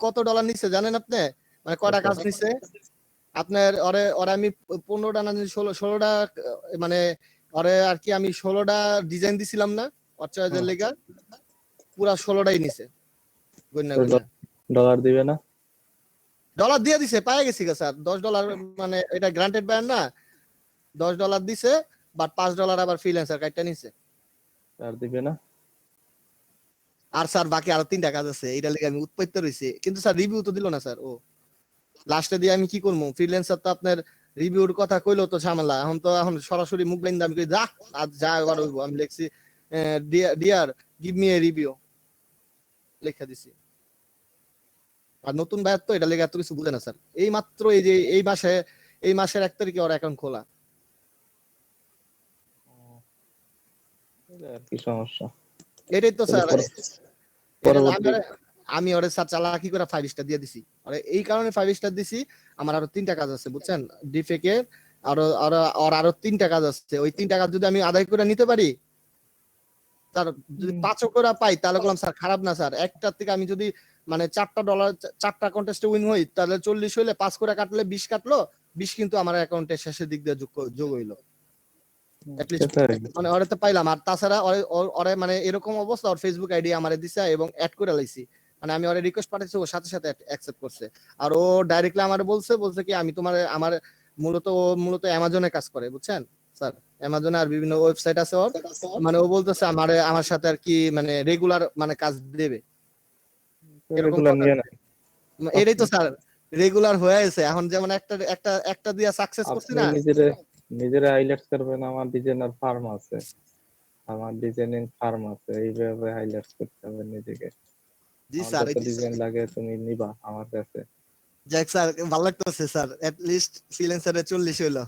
কত ডলার নিচ্ছে জানেন আপনি? মানে কয়টা কাজ নিচ্ছে আপনার? ওরে আমি 15টা না 16টা, মানে ওরে আর কি আমি 16টা ডিজাইন দিছিলাম না অর্চার্জের লেগা, পুরা 16টাই নিছে। ডলার দিবে না? ডলার দিয়ে দিছে, পায়ে গেছি গা স্যার। $10 মানে এটা গ্রান্টেড ব্যান্ড না, $10 দিছে, বাট $5 আবার ফ্রিল্যান্সার কাটটা নিছে। আর দিবে না? আর স্যার বাকি আরো 3টা কাজ আছে, এইটা লেগে আমি উৎপত্তি রইছি। কিন্তু স্যার রিভিউ তো দিল না স্যার। ও লাস্টে দিয়ে আমি কি করবো? ফ্রিল্যান্সার তো আপনার রিভিউর কথা কইলো তো ঝামেলা। এখন সরাসরি মুখ বাইন্দা আমি কই যা আজ যা এবার হইব। আমি লিখছি dear give me a review লেখা দিছি। আর নতুন ভাইয়ার তো এটা লেগে এত কিছু বুঝে না স্যার। এই মাত্র এই যে এই মাসের 1 তারিখে ওর অ্যাকাউন্ট খোলা। আর কি সমস্যা? এটাই তো স্যার। পরবর্তী আমি ওরে স্যার চালাকি করে 5 স্টার দিয়ে দিছি। আরে এই কারণে 5 স্টার দিছি, আমার আরো 3টা কাজ আছে বুঝছেন, ডিফেকে আরো 3টা কাজ আছে। ওই 3টা কাজ যদি আমি আদায় করে নিতে পারি, তার যদি 5 করে পাই তাহলে বললাম স্যার খারাপ না স্যার। একটার থেকে আমি যদি মানে $4 4টা কন্টেস্টে উইন হই, তাহলে 40 হইলে 5 করে কাটলে 20 কাটলো, 20 কিন্তু আমার অ্যাকাউন্টে শেষের দিক দিয়ে যোগ হইলো। মানে ওরে তো পাইলাম। আর তাছাড়া ওরে মানে এরকম অবস্থা, ওর ফেসবুক আইডি আমারে দিছে এবং অ্যাড করে লাইছি। মানে আমি ওরে রিকোয়েস্ট পাঠাইছি, ও সাথে সাথে অ্যাকসেপ্ট করছে। আর ও ডাইরেক্টলি আমারে বলছে কি আমি আমার মূলত অ্যামাজনে কাজ করে বুঝছেন স্যার। অ্যামাজনে আর বিভিন্ন ওয়েবসাইট আছে ওর। মানে ও বলতেছে আমার সাথে আর কি মানে রেগুলার মানে কাজ দেবে এরকম কথা। এটাই তো স্যার রেগুলার হয়ে আছে এখন। যেমন একটা দিয়া সাকসেস করছি না। নিজেরা হাইলাইটস করবেন। আমার ডিজাইনার ফার্ম আছে, আমার ডিজাইনিং ফার্ম আছে, এইভাবে হাইলাইটস করতে হবে নিজেকে। জি স্যার, ডিজাইন লাগে তুমি নিবা আমার কাছে। যাক স্যার ভালো লাগতেছে স্যার, এট লিস্ট ফ্রিল্যান্সারে 40 হইলো।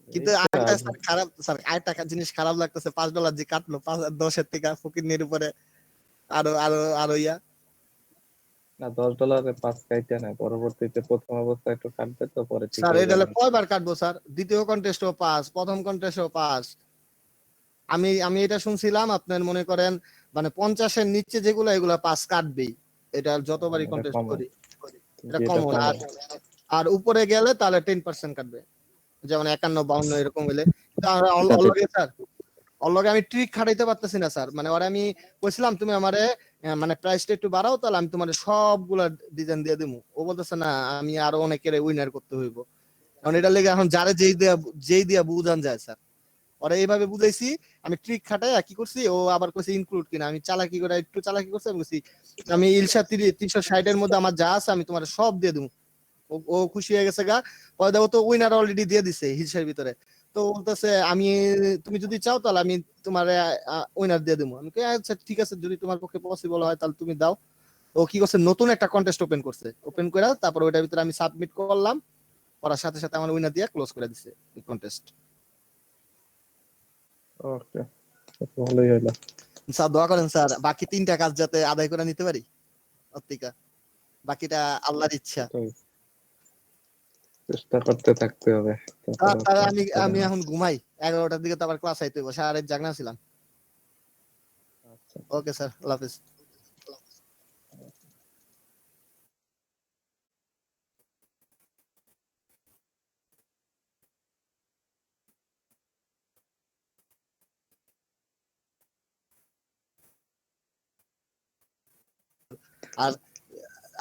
কিন্তু আরেকটা স্যার খারাপ স্যার, আরেকটা জিনিস খারাপ লাগতেছে, $5 যে কাটলো 10 এর থেকে ফকিরনির উপরে আরো ইয়া না। $10 5 কাইটা না, পরবর্তীতে প্রথম অবস্থায় একটু কাটবে তো পরে ঠিক স্যার। হয়ে এটা যাবে। কয়বার কাটবো স্যার? দ্বিতীয় কন্টেস্টও পাস, প্রথম কন্টেস্টও পাস। আমি এটা শুনছিলাম আপনার মনে করেন মানে 50 এর নিচে যেগুলো এগুলো পাস কাটবেই। এটা যতবারই কন্টেস্ট করি এটা কমন। আর উপরে গেলে তাহলে 10% কাটবে, যেমন 51 52 এরকম হইলে। অলরেডি স্যার অলরেডি আমি ট্রিক খাটাইতে পারতেছি না স্যার। মানে ওরা আমি কইছিলাম তুমি আমারে মানে প্রাইসটা একটু বাড়াও, তাহলে আমি তোমার সবগুলা ডিজাইন দিয়ে দেবো। ও বলতেছে না, আমি আরো অনেকের উইনার করতে হইব। কারণ এটা লেগে এখন যারে যেই দিয়া বুঝান যায় স্যার। ওরা এইভাবে বুঝাইছি, আমি ট্রিক খাটাই কি করছি, ও আবার কইছে ইনক্লুড কিনা। আমি চালাকি করে একটু চালাকি করছি, আমি কইছি আমি ইলশা 360 এর মধ্যে আমার যা আছে আমি তোমার সব দিয়ে দেবো। ও খুশি হয়ে গেছে গা। পরে দেখো তো উইনার অলরেডি দিয়ে দিছে হিলসার ভিতরে। তো বলতেছে তুমি যদি চাও তাহলে আমি তোমার উইনার দিয়ে দেবো। আমি আচ্ছা ঠিক আছে, যদি তোমার পক্ষে পসিবল হয় তাহলে তুমি দাও। ও কি করছে, নতুন একটা কন্টেস্ট ওপেন করছে। ওপেন করে তারপর ওইটার ভিতরে আমি সাবমিট করলাম, ওরা সাথে সাথে আমার উইনার দিয়ে ক্লোজ করে দিছে কন্টেস্ট। ওকে, ভালোই হলো স্যার। দোয়া করেন স্যার, বাকি 3টা কাজ যাতে আদায় করে নিতে পারি। অত্তিকা বাকিটা আল্লাহর ইচ্ছা। চেষ্টা করতে থাকতে হবে। আমি এখন ঘুমাই, 11টার দিকে তো আবার ক্লাস আইতে হবে, সারা রাত জাগনা ছিলাম। ওকে স্যার, আল্লাহ হাফেজ। আর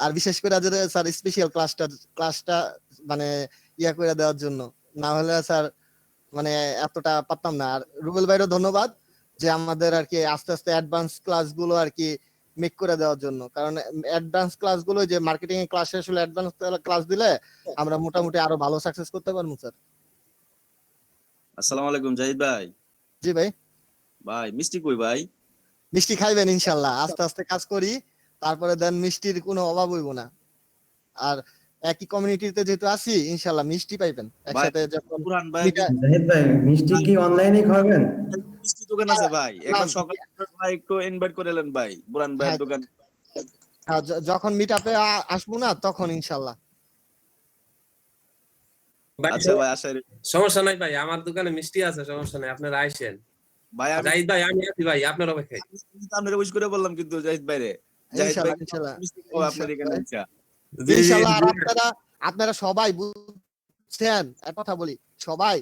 আর বিশেষ করে স্যার স্পেশাল ক্লাসটা মানে ইয়া করে দেওয়ার জন্য, না হলে স্যার মানে এতটা পারতাম না। আর রুবেল ভাইরও ধন্যবাদ যে আমাদের আর কি আস্তে আস্তে অ্যাডভান্স ক্লাসগুলো আর কি মেক করে দেওয়ার জন্য। কারণ অ্যাডভান্স ক্লাসগুলো যে মার্কেটিং এর ক্লাসে আসলে অ্যাডভান্স ক্লাস দিলে আমরা মোটামুটি আরো ভালো সাকসেস করতে পারবো স্যার। আসসালামু আলাইকুম জাহিদ ভাই। জি ভাই। ভাই মিষ্টি কই ভাই? মিষ্টি খাইবেন ইনশাআল্লাহ, আস্তে আস্তে কাজ করি, তারপরে দেন মিষ্টির কোনো অভাব হইব না। আর একই কমিউনিটিতে যেহেতু আছি ইনশাআল্লাহ মিষ্টি পাইবেন একসাথে। যখন জাহিদ ভাই মিষ্টি কি অনলাইনে খাবেন? মিষ্টি দোকান আছে ভাই, একবার সকালে ভাই একটু ইনভাইট করে নেন ভাই বুরান ভাইয়ের দোকান। যখন মিটআপে আসবো না তখন ইনশাআল্লাহ। আচ্ছা ভাই আসেন, সমস্যা নাই ভাই, আমার দোকানে মিষ্টি আছে, সমস্যা নাই, আপনারা আইসেন। ভাই জাহিদ ভাই আমি আছি ভাই আপনার অপেক্ষায়। আপনারা উইশ করে বললাম কিন্তু জাহিদ ভাই রে জাহিদ ভাই ইনশাআল্লাহ, ইনশাআল্লাহ, মিষ্টি খাবো আপনার এখানে ইনশাআল্লাহ, আইসা। জি জি ইনশাআল্লাহ। আর জি। আপনারা সবাই বুঝছেন, এক কথা বলি, সবাই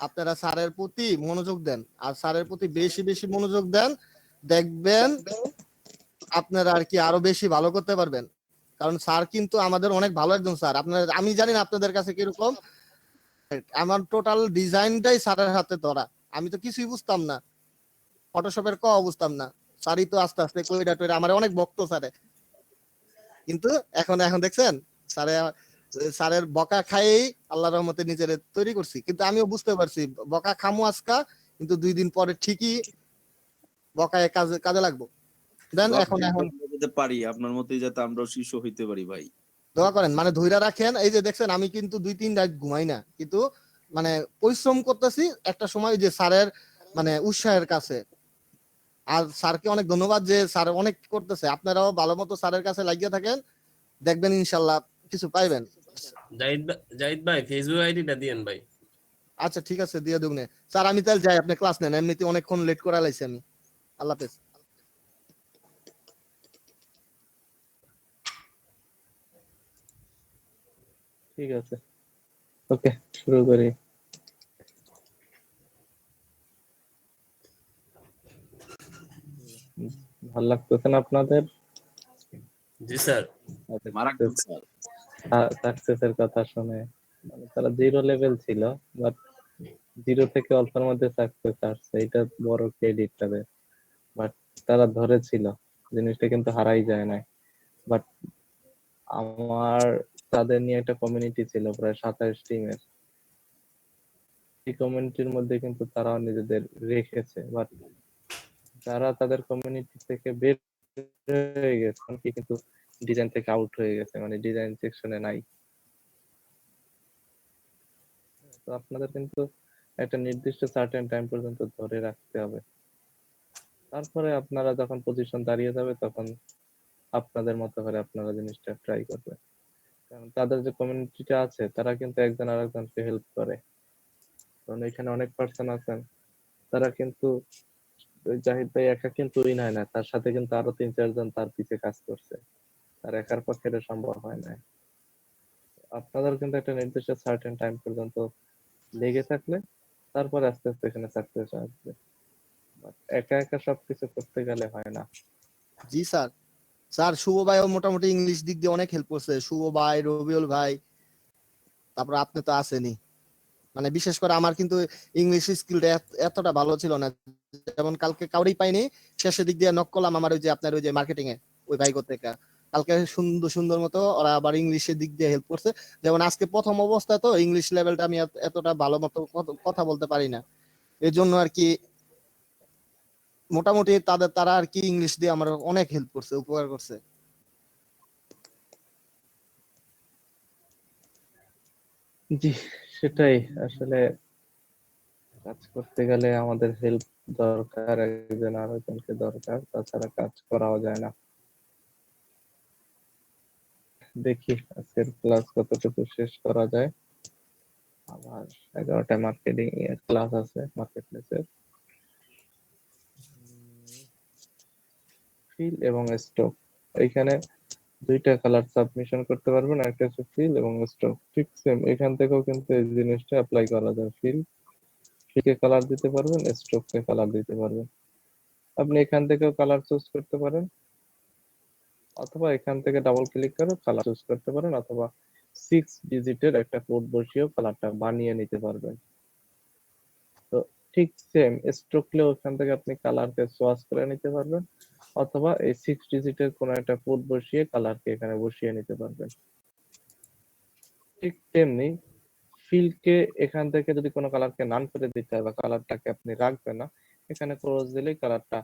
আপনারা স্যারের প্রতি মনোযোগ দেন, আর স্যারের প্রতি বেশি বেশি মনোযোগ দেন, দেখবেন আপনারা আর কি আরো বেশি ভালো করতে পারবেন। কারণ স্যার কিন্তু আমাদের অনেক ভালো একজন স্যার। আপনার, আমি জানি না আপনাদের কাছে কিরকম, আমার টোটাল ডিজাইনটাই স্যারের হাতে ধরা। আমি তো কিছুই বুঝতাম না, ফটোশপের বুঝতাম না। স্যারই তো আস্তে আস্তে কইরা টইরা আমার অনেক বকতো স্যারে। কিন্তু এখন এখন দেখছেন স্যারে, স্যারের বকা খাইয়েই আল্লাহর রহমতে নিজের তৈরি করছি। কিন্তু আমিও বুঝতে পারছি বকা খামু আজকা, কিন্তু 2 দিন পরে ঠিকই বকায় কাজে কাজে লাগবো। দেন দোয়া এখন করেন এখন আমরা যাতে পারি আপনার মতোই যাতে আমরাও শিষ্য হইতে পারি ভাই। দোয়া করেন, মানে ধৈর্য রাখেন। এই যে দেখছেন আমি কিন্তু 2-3 রাত ঘুমাই না, কিন্তু মানে পরিশ্রম করতেছি একটা সময় যে স্যারের মানে উৎসাহের কাছে। আর স্যারকে অনেক ধন্যবাদ যে স্যার অনেক করতেছে। আপনারাও ভালো মতো স্যারের কাছে লাগিয়ে থাকেন, দেখবেন ইনশাল্লাহ কিছু পাইবেন। জাহিদ ভাই ফেসবুক আইডিটা দিয়েন ভাই। আচ্ছা ঠিক আছে, দিয়ে দেবো। স্যার আমি তাহলে যাই, আপনি ক্লাস নেন, এমনিতে অনেকক্ষণ লেট করা লাইছি আমি। আল্লাহ হাফেজ। ঠিক আছে, ওকে, শুরু করি। ভালো লাগতেছে না আপনাদের? জি স্যার। মারাত্মক স্যার। সাকসেসের কথা শুনে, মানে তারা 0 লেভেল ছিল, বাট 0 থেকে অল্পের মধ্যে সাকসেস আসছে, এটা বড় ক্রেডিট তাদের। বাট তারা ধরেছিল, জিনিসটা কিন্তু হারাই যায় না। বাট আমার তাদের নিয়ে একটা কমিউনিটি ছিল প্রায় 27 টিমের। এই কমিউনিটির মধ্যে কিন্তু তারাও নিজেদের রেখেছে, বাট যারা তাদের কমিউনিটি থেকে বের হয়ে গেছে অনেকে কিন্তু ডিজাইন থেকে আউট হয়ে গেছে, মানে ডিজাইন সেকশনে নাই। তো আপনাদের কিন্তু একটা নির্দিষ্ট সার্টেন টাইম পর্যন্ত ধরে রাখতে হবে। তারপরে আপনারা যখন পজিশন দাঁড়িয়ে যাবে তখন আপনাদের মতো করে আপনারা জিনিসটা ট্রাই করবেন। কারণ তাদের যে কমিউনিটিটা আছে তারা কিন্তু একজন আরেকজনকে হেল্প করে। কারণ এখানে অনেক পার্সন আছেন, তারা কিন্তু ওই জাহিদ ভাই একা কিন্তু উইন হয় না, তার সাথে কিন্তু আরো 3-4 জন তার পিছে কাজ করছে, তার একার পক্ষে এটা সম্ভব হয় না। আপনাদের কিন্তু একটা নির্দিষ্ট সার্টেন টাইম পর্যন্ত লেগে থাকলে তারপর আস্তে আস্তে এখানে সাকসেস আসবে। But একা একা সবকিছু করতে গেলে হয় না। জি স্যার। স্যার শুভ ভাইও মোটামুটি ইংলিশ দিক দিয়ে অনেক হেল্প করছে, শুভ ভাই, রবিউল ভাই, তারপর আপনি তো আছেনই। মানে বিশেষ করে আমার কিন্তু ইংলিশ স্কিলটা এতটা ভালো ছিল না, যেমন কালকে কাউরেই পাইনি, শেষের দিক দিয়ে নক করলাম আমার ওই যে আপনার ওই যে মার্কেটিং এ ওই ভাই করতে, কালকে সুন্দর সুন্দর মতো ওরা আবার ইংলিশের দিক দিয়ে হেল্প করছে। যেমন আজকে প্রথম অবস্থা তো ইংলিশ লেভেলটা আমি এতটা ভালো মতো কথা বলতে পারি না, এই জন্য আর কি মোটামুটি তারা আর কি ইংলিশ দিয়ে আমার অনেক হেল্প করছে, উপকার করছে। জি, সেটাই আসলে কাজ করতে গেলে আমাদের হেল্প দরকার, একজন আরেকজনকে দরকার, তাছাড়া কাজ করাও যায় না। দেখি আজকের ক্লাস কতটুকু শেষ করা যায়। আমার 11টায় মার্কেটিং এর ক্লাস আছে, মার্কেট প্লেসের ফিল এবং স্টক। এখানে 2টা কালার সাবমিশন করতে পারবেন, একটা হচ্ছে ফিল এবং স্টক। ঠিক সেম এখান থেকেও কিন্তু এই জিনিসটা অ্যাপ্লাই করা যায়। ফিলকে কালার দিতে পারবেন, স্ট্রোককে কালার দিতে পারবেন। আপনি এখান থেকেও কালার চুজ করতে পারেন, অথবা এখান থেকে ডাবল ক্লিক করে কালার চুজ করতে পারেন, অথবা 6 ডিজিটের একটা কোড বসিয়েও কালারটা বানিয়ে নিতে পারবেন। তো ঠিক সেম স্ট্রোকলেও এখান থেকে আপনি কালারকে সোয়াচ করে নিতে পারবেন, অথবা এই 6 ডিজিটের কোনো একটা কোড বসিয়ে কালারকে এখানে বসিয়ে নিতে পারবেন। ঠিক তেমনি ফিলকে এখান থেকে যদি কোনো কালারকে নান করে দিতে হয় বা কালারটাকে আপনি রাখবেন না, এখানে ক্রস দিলেই কালারটা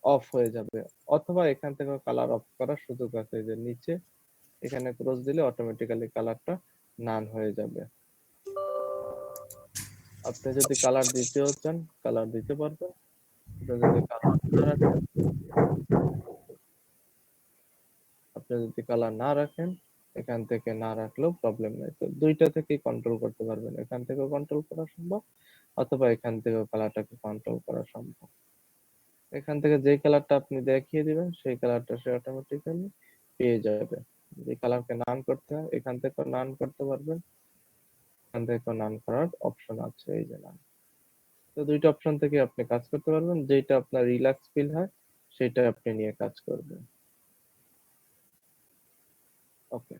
অফ হয়ে যাবে। অথবা এখান থেকে কালার অফ করার সুযোগ আছে, যে নিচে এখানে ক্রস দিলে অটোমেটিক্যালি কালারটা নান হয়ে যাবে। আপনি যদি কালার দিতেও চান কালার দিতে পারবেন, আপনি যদি কালার না রাখেন এখান থেকে না রাখলেও প্রবলেম নেই। তো 2টা থেকেই কন্ট্রোল করতে পারবেন, এখান থেকেও কন্ট্রোল করা সম্ভব, অথবা এখান থেকেও কালারটাকে কন্ট্রোল করা সম্ভব। এখান থেকে যে কালারটা আপনি দেখিয়ে দিবেন সেই কালারটা সে অটোমেটিক্যালি পেয়ে যাবে। যে কালারকে নান করতে হয় এখান থেকে নান করতে পারবেন, এখান থেকে নান করার অপশন আছে, এই যে নান। তো দুইটা অপশন থেকে আপনি কাজ করতে পারবেন, যেটা আপনার রিল্যাক্স ফিল হয় সেটা আপনি নিয়ে কাজ করবেন। ওকে,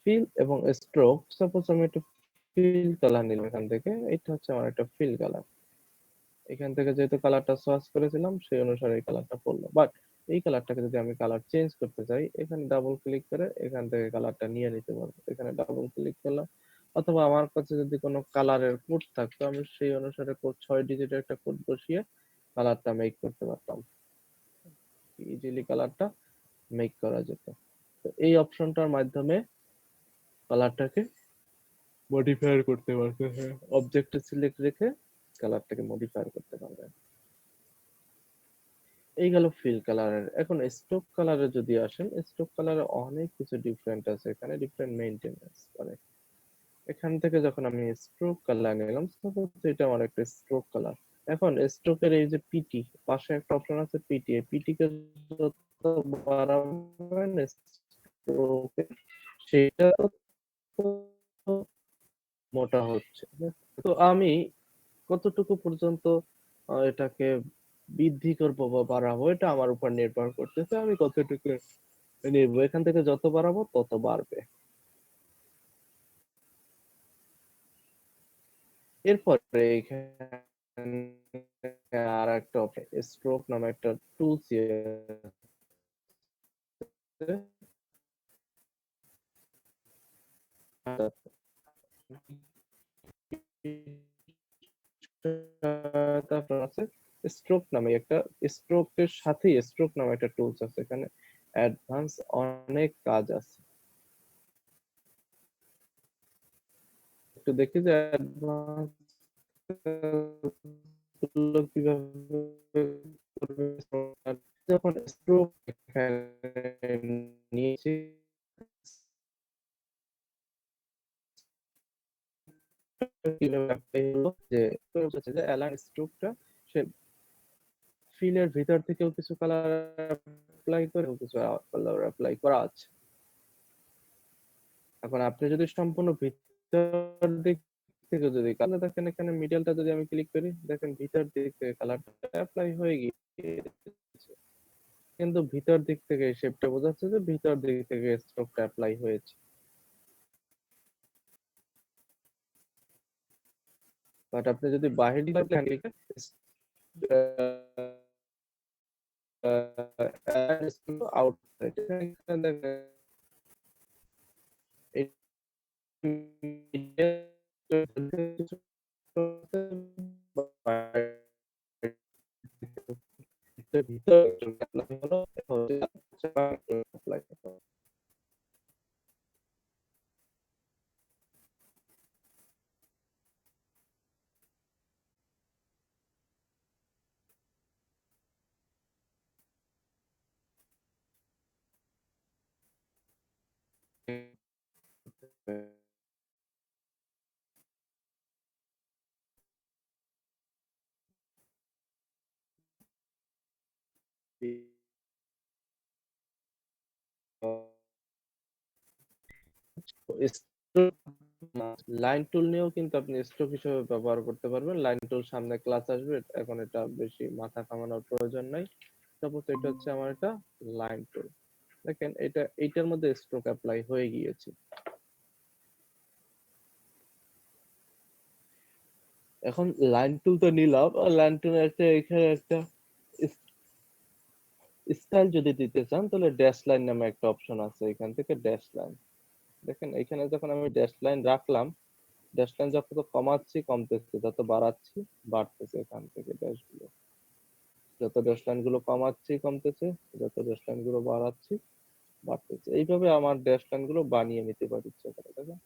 ফিল এবং স্ট্রোক, সাপোজ আমি একটা ফিল কালার নিলাম এখান থেকে, এটা হচ্ছে আমার একটা ফিল কালার। এখান থেকে যেহেতু কালারটা সার্চ করেছিলাম সেই অনুসারে এই কালারটা পড়লো, বাট এই কালারটাকে যদি আমি কালার চেঞ্জ করতে চাই এখানে ডাবল ক্লিক করে এখান থেকে কালারটা নিয়ে নিতে পারবো। এখানে ডাবল ক্লিক করলাম, অথবা আমার কাছে যদি কোনো কালারের কোড থাকতো আমি সেই অনুসারে কোড 6 ডিজিটের একটা কোড বসিয়ে কালারটা মেক করতে পারতাম, ইজিলি কালারটা মেক করা যেত। তো এই অপশনটার মাধ্যমে কালারটাকে মডিফাই করতে পারবে, হ্যাঁ অবজেক্টে সিলেক্ট রেখে কালারটাকে মডিফাই করতে পারবে। এই গেল ফিল কালারের। এখন স্ট্রোক কালারে যদি আসেন, স্ট্রোক কালারে অনেক কিছু ডিফারেন্ট আছে, এখানে ডিফারেন্ট মেইনটেনেন্স করে। এখান থেকে যখন আমি স্ট্রোক কালার নিলাম, সাপোজ এটা আমার একটা স্ট্রোক কালার। এখন স্ট্রোকের এই যে পিটি পাশে একটা অপশন আছে পিটি, এই পিটি কে যত বাড়াবেন স্ট্রোকের সেটা তত মোটা হচ্ছে। তো আমি কতটুকু পর্যন্ত এটাকে বৃদ্ধি করবো বা বাড়াবো এটা আমার উপর নির্ভর করতেছে, আমি কতটুকু নিব। এখান থেকে যত বাড়াবো তত বাড়বে। এরপরে এখানে আর একটা স্ট্রোক নামে একটা টুলস তারপর আছে স্ট্রোক নামে একটা, স্ট্রোকের সাথেই স্ট্রোক নামে একটা টুলস আছে, এখানে অ্যাডভান্স অনেক কাজ আছে। একটু দেখি যে অ্যাডভান্স গুলো কিভাবে করবে। যখন স্ট্রোক নিয়েছি কিভাবে apply হলো, যে অ্যালাইন স্ট্রোকটা সে ফিলের ভিতর থেকেও কিছু কালার অ্যাপ্লাই করে কিছু কালার অ্যাপ্লাই করা আছে। এখন আপনি যদি সম্পূর্ণ ভিতর দিক থেকে যদি কালার দেখেন, এখানে মিডলটা যদি আমি ক্লিক করি দেখেন ভিতর দিক থেকে কালারটা অ্যাপ্লাই হয়ে গিয়েছে, কিন্তু ভিতর দিক থেকে শেপটা বোঝাচ্ছে যে ভিতর দিক থেকে স্ট্রোকটা অ্যাপ্লাই হয়েছে। বাট আপনি যদি বাহির দিকে আউটসাইড লাইন টুল নিয়েও কিন্তু আপনি স্ট্রোক হিসেবে ব্যবহার করতে পারবেন। লাইন টুল সামনে ক্লাস আসবে, এখন এটা বেশি মাথা কামানোর প্রয়োজন নাই। সাপোজ এটা হচ্ছে আমার একটা লাইন টুল, দেখেন এটা এইটার মধ্যে স্ট্রোক অ্যাপ্লাই হয়ে গিয়েছে। এখন লাইন টুল তো নিলাম, আর লাইন টুল একটা এখানে একটা স্টাইল যদি দিতে চান তাহলে ড্যাশ লাইন নামে একটা অপশন আছে, এখান থেকে ড্যাশ লাইন দেখেন, এখানে যখন আমি ড্যাশ লাইন রাখলাম, ড্যাশ লাইন যত কমাচ্ছি কমতেছে, যত বাড়াচ্ছি বাড়তেছে, এখান থেকে ড্যাশ গুলো যত ড্যাশ লাইন গুলো কমাচ্ছি কমতেছে, যত ড্যাশ লাইন গুলো বাড়াচ্ছি বাড়তেছে। এইভাবে আমার ড্যাশ লাইন গুলো বানিয়ে নিতে পারি ইচ্ছা করে। দেখেন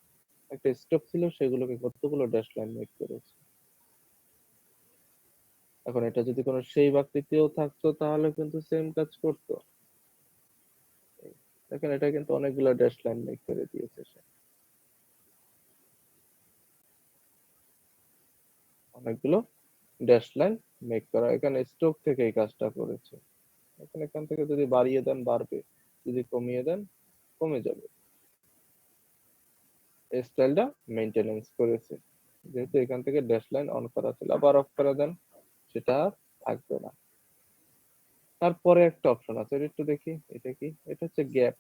একটা স্টক ছিল সেগুলোকে কতগুলো ড্যাশ লাইন মেক করেছে। এখন এটা যদি কোনো শেপ আকৃতিও থাকতো তাহলে কিন্তু সেম কাজ করতো। দেখেন এটা কিন্তু অনেকগুলো ড্যাশ লাইন মেক করে দিয়েছে সে, অনেকগুলো ড্যাশ লাইন মেক করা। এখানে স্ট্রোক থেকে এই কাজটা করেছে। এখান থেকে যদি বাড়িয়ে দেন বাড়বে, যদি কমিয়ে দেন কমে যাবে। এই স্টাইলটা মেইনটেনেন্স করেছে, যেহেতু এখান থেকে ড্যাশ লাইন অন করা ছিল, আবার অফ করে দেন সেটা আর থাকবে না। তারপরে একটা অপশন আছে, এটা একটু দেখি, এটা কি? এটা হচ্ছে গ্যাপ।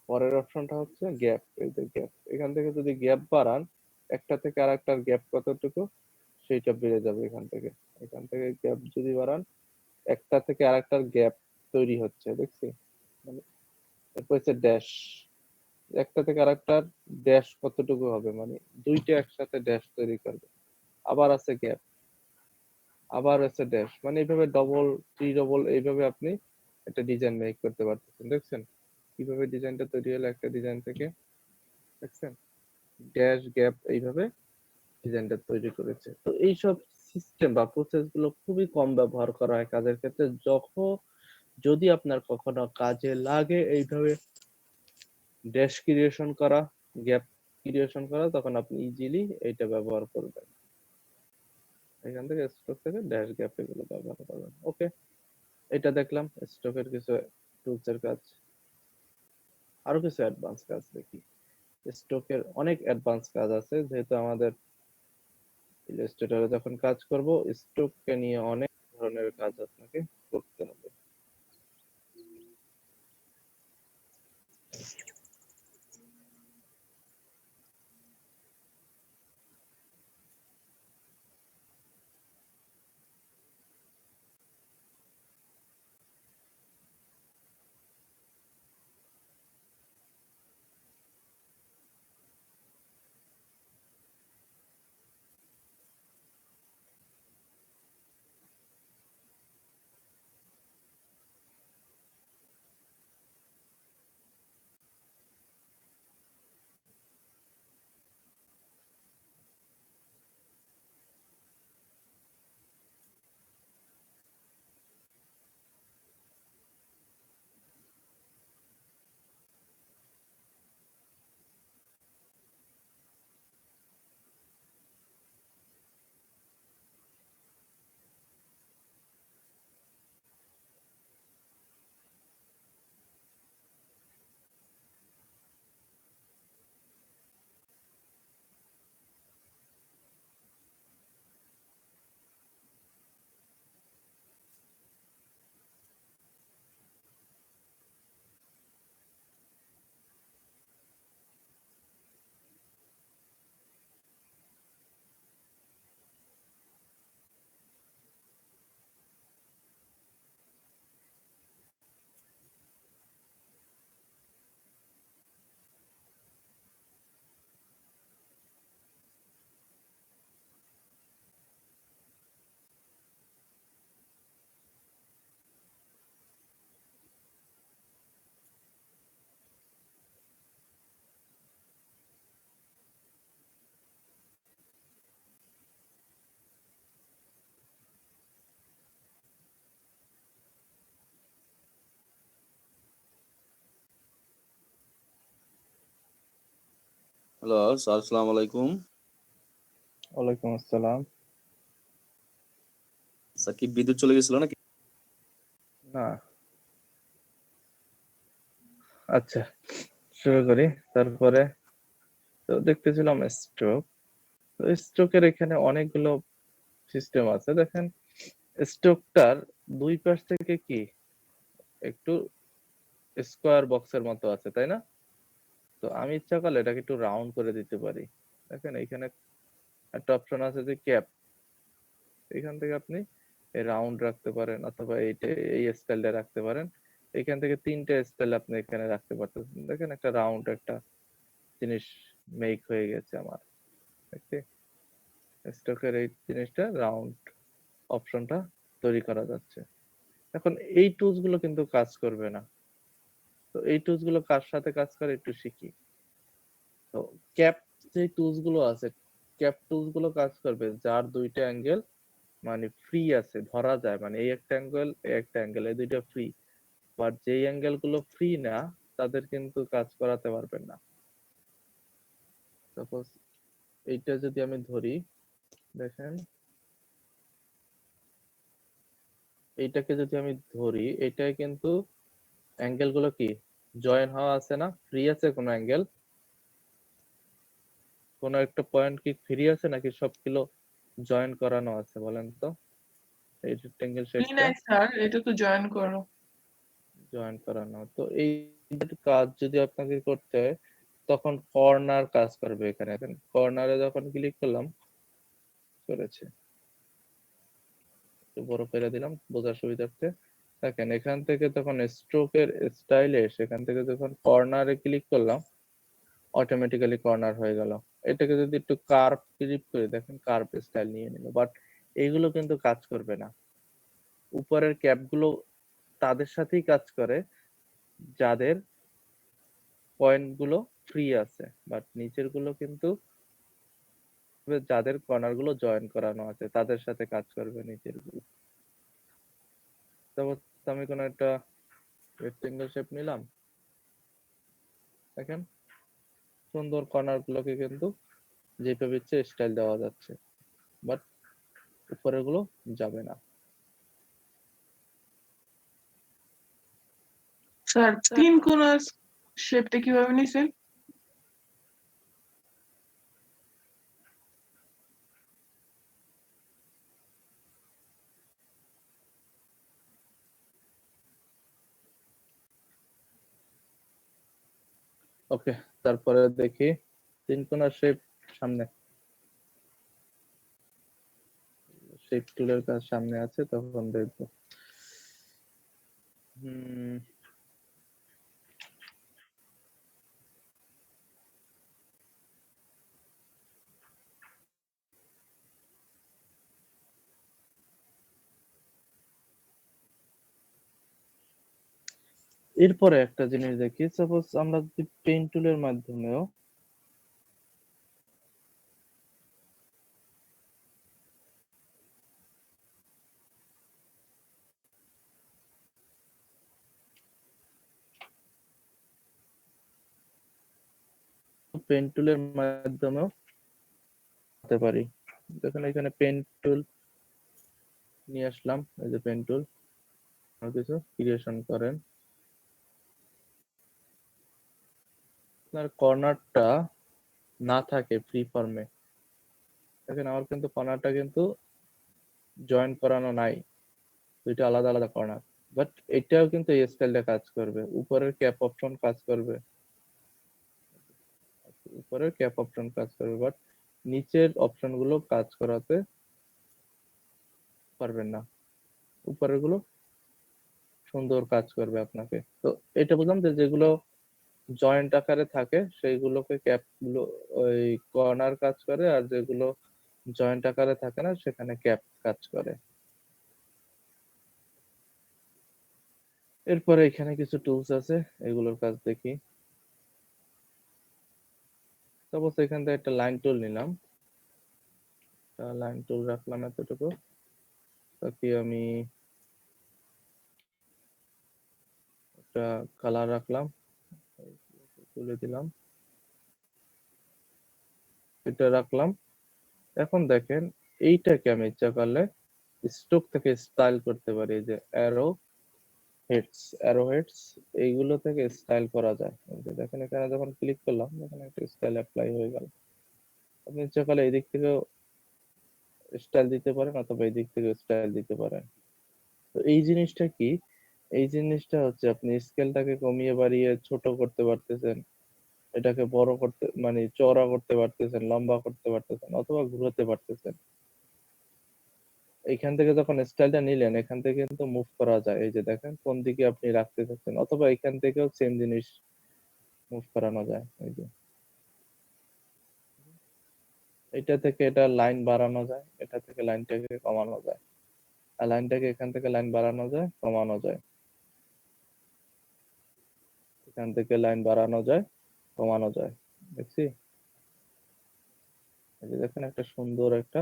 পরের অপশনটা হচ্ছে গ্যাপ। এই যে গ্যাপ, এখান থেকে যদি গ্যাপ বাড়ান, একটা থেকে আরেকটার গ্যাপ কতটুকু সেইটা বেড়ে যাবে। এখান থেকে গ্যাপ যদি বাড়ান, একটা থেকে আরেকটার গ্যাপ তৈরি হচ্ছে, দেখছি মানে। এরপর হচ্ছে ড্যাশ, একটা থেকে আরেকটার ড্যাশ কতটুকু হবে, মানে দুইটা একসাথে ড্যাশ তৈরি করবে। আবার আছে গ্যাপ, আবার আছে ড্যাশ, মানে এইভাবে ডবল, থ্রি ডবল, এইভাবে আপনি একটা ডিজাইন মেক করতে পারতেছেন। দেখছেন কিভাবে ডিজাইনটা তৈরি হলো একটা ডিজাইন থেকে? দেখছেন ড্যাশ গ্যাপ এইভাবে ডিজাইনটা তৈরি করেছে। তো এইসব সিস্টেম বা প্রসেস গুলো খুবই কম ব্যবহার করা হয় কাজের ক্ষেত্রে। যদি আপনার কখনো কাজে লাগে এইভাবে ড্যাশ ক্রিয়েশন করা, গ্যাপ ক্রিয়েশন করা, তখন আপনি ইজিলি এইটা ব্যবহার করবেন। এখান থেকে স্ট্রোক থেকে ড্যাশ গ্যাপ এগুলো ব্যবহার করবেন। ওকে, এটা দেখলাম স্ট্রোকের কিছু টুলস এর কাজ। আরো কিছু অ্যাডভান্স কাজ দেখি। স্ট্রোকের অনেক অ্যাডভান্স কাজ আছে, যেহেতু আমাদের ইলাস্ট্রেটরে যখন কাজ করব স্ট্রোককে নিয়ে অনেক ধরনের কাজ আপনাকে করতে হবে। হ্যালো স্যার, আসসালামু আলাইকুম। ওয়ালাইকুম আসসালাম। স্যার কি বিদ্যুৎ চলে গেছিল নাকি? না, আচ্ছা শুরু করি। তারপরে তো দেখতেছিলাম স্ট্রোক। তো স্ট্রোকের এখানে অনেকগুলো সিস্টেম আছে। দেখেন স্ট্রোকটার দুই পাশ থেকে কি একটু স্কোয়ার বক্সের মতো আছে, তাই না? তো আমি ইচ্ছা করলে এটাকে একটু রাউন্ড করে দিতে পারি। দেখেন এখানে একটা অপশন আছে যে ক্যাপ, এখান থেকে আপনি রাউন্ড রাখতে পারেন অথবা এই স্টাইলটা রাখতে পারেন। এখান থেকে তিনটা স্টাইল আপনি এখানে রাখতে পারতেছেন। দেখেন একটা রাউন্ড একটা জিনিস মেক হয়ে গেছে আমার। স্টকের এই জিনিসটা রাউন্ড অপশনটা তৈরি করা যাচ্ছে। এখন এই টুলস গুলো কিন্তু কাজ করবে না। তো এই টুলস গুলো কার সাথে কাজ করে একটু শিখি। তো ক্যাপ যে টুলস গুলো আছে, ক্যাপ টুলস গুলো কাজ করবে যার দুইটা অ্যাঙ্গেল মানে ফ্রি আছে, ধরা যায়, মানে এই একটা অ্যাঙ্গেল এই একটা অ্যাঙ্গেল, এই দুইটা ফ্রি। বাট যেই অ্যাঙ্গেল গুলো ফ্রি না তাদের কিন্তু কাজ করাতে পারবেন না। সাপোজ এইটা যদি আমি ধরি, দেখেন এইটাকে যদি আমি ধরি, এটাই কিন্তু অ্যাঙ্গেল গুলো কি জয়েন হওয়া আছে না, ফ্রি আছে কোনো অ্যাঙ্গেল, কোনো একটা পয়েন্ট কি ফ্রি আছে নাকি সবগুলো জয়েন করানো আছে বলেন তো? এই রেক্টেঙ্গেল শেপটা নাই স্যার, এটা তো জয়েন করো। জয়েন করানো, তো এই কাজ যদি আপনাকে করতে হয় তখন কর্নার কাজ করবে। এখানে কর্নারে যখন ক্লিক করলাম, করেছে, একটু বড় করে দিলাম বোঝার সুবিধার্থে। দেখেন এখান থেকে তখন স্ট্রোকের স্টাইলে সেখান থেকে যখন কর্নারে ক্লিক করলাম, অটোমেটিক্যালি কর্নার হয়ে গেল। এটাকে যদি একটু কার্ভ ক্লিক করে দেখেন, কার্ভ স্টাইল নিয়ে নিল, বাট এইগুলো কিন্তু কাজ করবে না। উপরের ক্যাপগুলো তাদের সাথেই কাজ করে যাদের পয়েন্ট গুলো ফ্রি আছে, বাট নিচের গুলো কিন্তু যাদের কর্নার গুলো জয়েন করানো আছে তাদের সাথে কাজ করবে নিচের গুলো। তারপর আমি কোনো একটা রেক্টেঙ্গেল শেপ নিলাম, দেখেন সুন্দর কর্নার গুলোকে কিন্তু যেভাবে ইচ্ছে স্টাইল দেওয়া যাচ্ছে, বাট উপরের গুলো যাবে না। স্যার, তিন কোণার শেপটা কিভাবে নিছেন? ওকে, তারপরে দেখি তিন কোণার শেপ সামনে, শেপ টুলের কাজ সামনে আছে, তখন দেখবো। এরপরে একটা জিনিস দেখি, সাপোজ আমরা যদি পেইন টুলের মাধ্যমেও পেন টুলের মাধ্যমেও করতে পারি। দেখুন এখানে পেন টুল নিয়ে আসলাম, এই যে পেন টুল, কিছু ক্রিয়েশন করেন। আপনার কর্নারটা না থাকে ফ্রি ফর্মে, দেখেন আমার কিন্তু কর্নারটা কিন্তু জয়েন করানো নাই, দুইটা আলাদা আলাদা কর্নার, বাট এটাও কিন্তু এই স্টাইলটা কাজ করবে। উপরের ক্যাপ অপশন কাজ করবে, উপরের ক্যাপ অপশন কাজ করবে, বাট নিচের অপশন গুলো কাজ করাতে পারবেন না। উপরের গুলো সুন্দর কাজ করবে আপনাকে। তো এটা বুঝলাম যে যেগুলো জয়েন্ট আকারে থাকে সেইগুলোকে ক্যাপ গুলো ওই কর্নার কাজ করে, আর যেগুলো জয়েন্ট আকারে থাকে না সেখানে ক্যাপ কাজ করে। এরপরে এখানে কিছু টুলস আছে, এগুলোর কাজ দেখি। সাপোজ এখান থেকে একটা লাইন টুল নিলাম, লাইন টুল রাখলাম এতটুকু, তাকে আমি একটা কালার রাখলাম, তুলে দিলাম, এটা রাখলাম। এখন দেখেন এইটাকে আমি ইচ্ছা করলে স্ট্রোক থেকে স্টাইল করতে পারি, যে অ্যারো হেডস এইগুলো থেকে স্টাইল করা যায়। এই যে দেখেন এখানে যখন ক্লিক করলাম, এখানে একটা স্টাইল অ্যাপ্লাই হয়ে গেল। আপনি ইচ্ছা করলে এই দিক থেকেও স্টাইল দিতে পারেন অথবা এই দিক থেকে স্টাইল দিতে পারেন। তো এই জিনিসটা কি, এই জিনিসটা হচ্ছে আপনি স্কেলটাকে কমিয়ে বাড়িয়ে ছোট করতে পারতেছেন, এটাকে বড় করতে মানে চওড়া করতে পারতেছেন, লম্বা করতে পারতেছেন, অথবা ঘুরাতে পারতেছেন। এইখান থেকে যখন স্টাইলটা নিলেন, এখান থেকে কিন্তু মুভ করা যায়। এই যে দেখেন কোন দিকে আপনি রাখতে চাচ্ছেন, অথবা এখান থেকেও সেম জিনিস মুভ করানো যায়। এই যে এটা থেকে এটা লাইন বাড়ানো যায়, এটা থেকে লাইনটাকে কমানো যায়, আর লাইনটাকে এখান থেকে লাইন বাড়ানো যায়, কমানো যায়, এখান থেকে লাইন বাড়ানো যায়, কমানো যায়। দেখছি এই যে দেখেন একটা সুন্দর একটা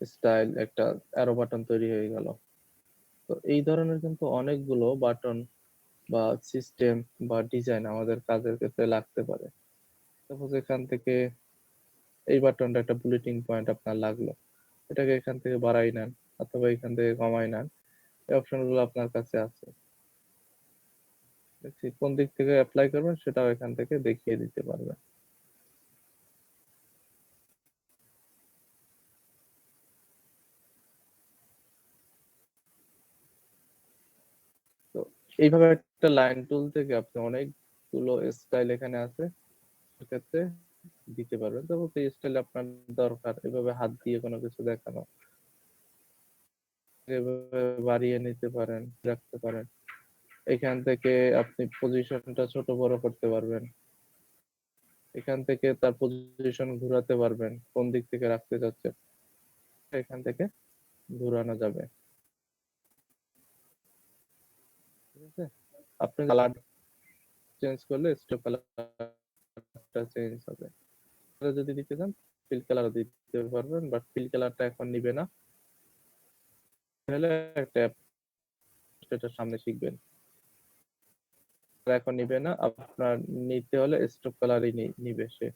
স্টাইল, একটা অ্যারো বাটন তৈরি হয়ে গেল। তো এই ধরনের কিন্তু অনেকগুলো বাটন বা সিস্টেম বা ডিজাইন আমাদের কাজের ক্ষেত্রে লাগতে পারে। সাপোজ এখান থেকে এই বাটনটা একটা বুলেটিং পয়েন্ট আপনার লাগলো, এটাকে এখান থেকে বাড়াই নেন অথবা এখান থেকে কমাই নেন, এই অপশন গুলো আপনার কাছে আছে। দেখছি কোন দিক থেকে অ্যাপ্লাই করবেন সেটাও এখান থেকে দেখিয়ে দিতে পারবে। তো এইভাবে একটা লাইন টুল থেকে আপনি অনেকগুলো স্টাইল এখানে আছে, সেক্ষেত্রে দিতে পারবেন। তবে এই স্টাইল আপনার দরকার, এভাবে হাত দিয়ে কোনো কিছু দেখানো, এভাবে বাড়িয়ে নিতে পারেন, রাখতে পারেন। এখান থেকে আপনি পজিশনটা ছোট বড় করতে পারবেন, এখান থেকে তার পজিশন ঘোরাতে পারবেন, কোন দিক থেকে রাখতে চাচ্ছেন এখান থেকে ঘোরানো যাবে। ঠিক আছে, আপনি কালার চেঞ্জ করলে স্ট্রোক কালারটা চেঞ্জ হবে। যদি দিতে চান ফিল কালার দিতে পারবেন, বাট ফিল কালারটা এখন নিবে না, তাহলে একটা এটার সামনে শিখবেন, এখন নিবে না। আপনার নিতে হলে স্ট্রোক কালারই নিবে, সে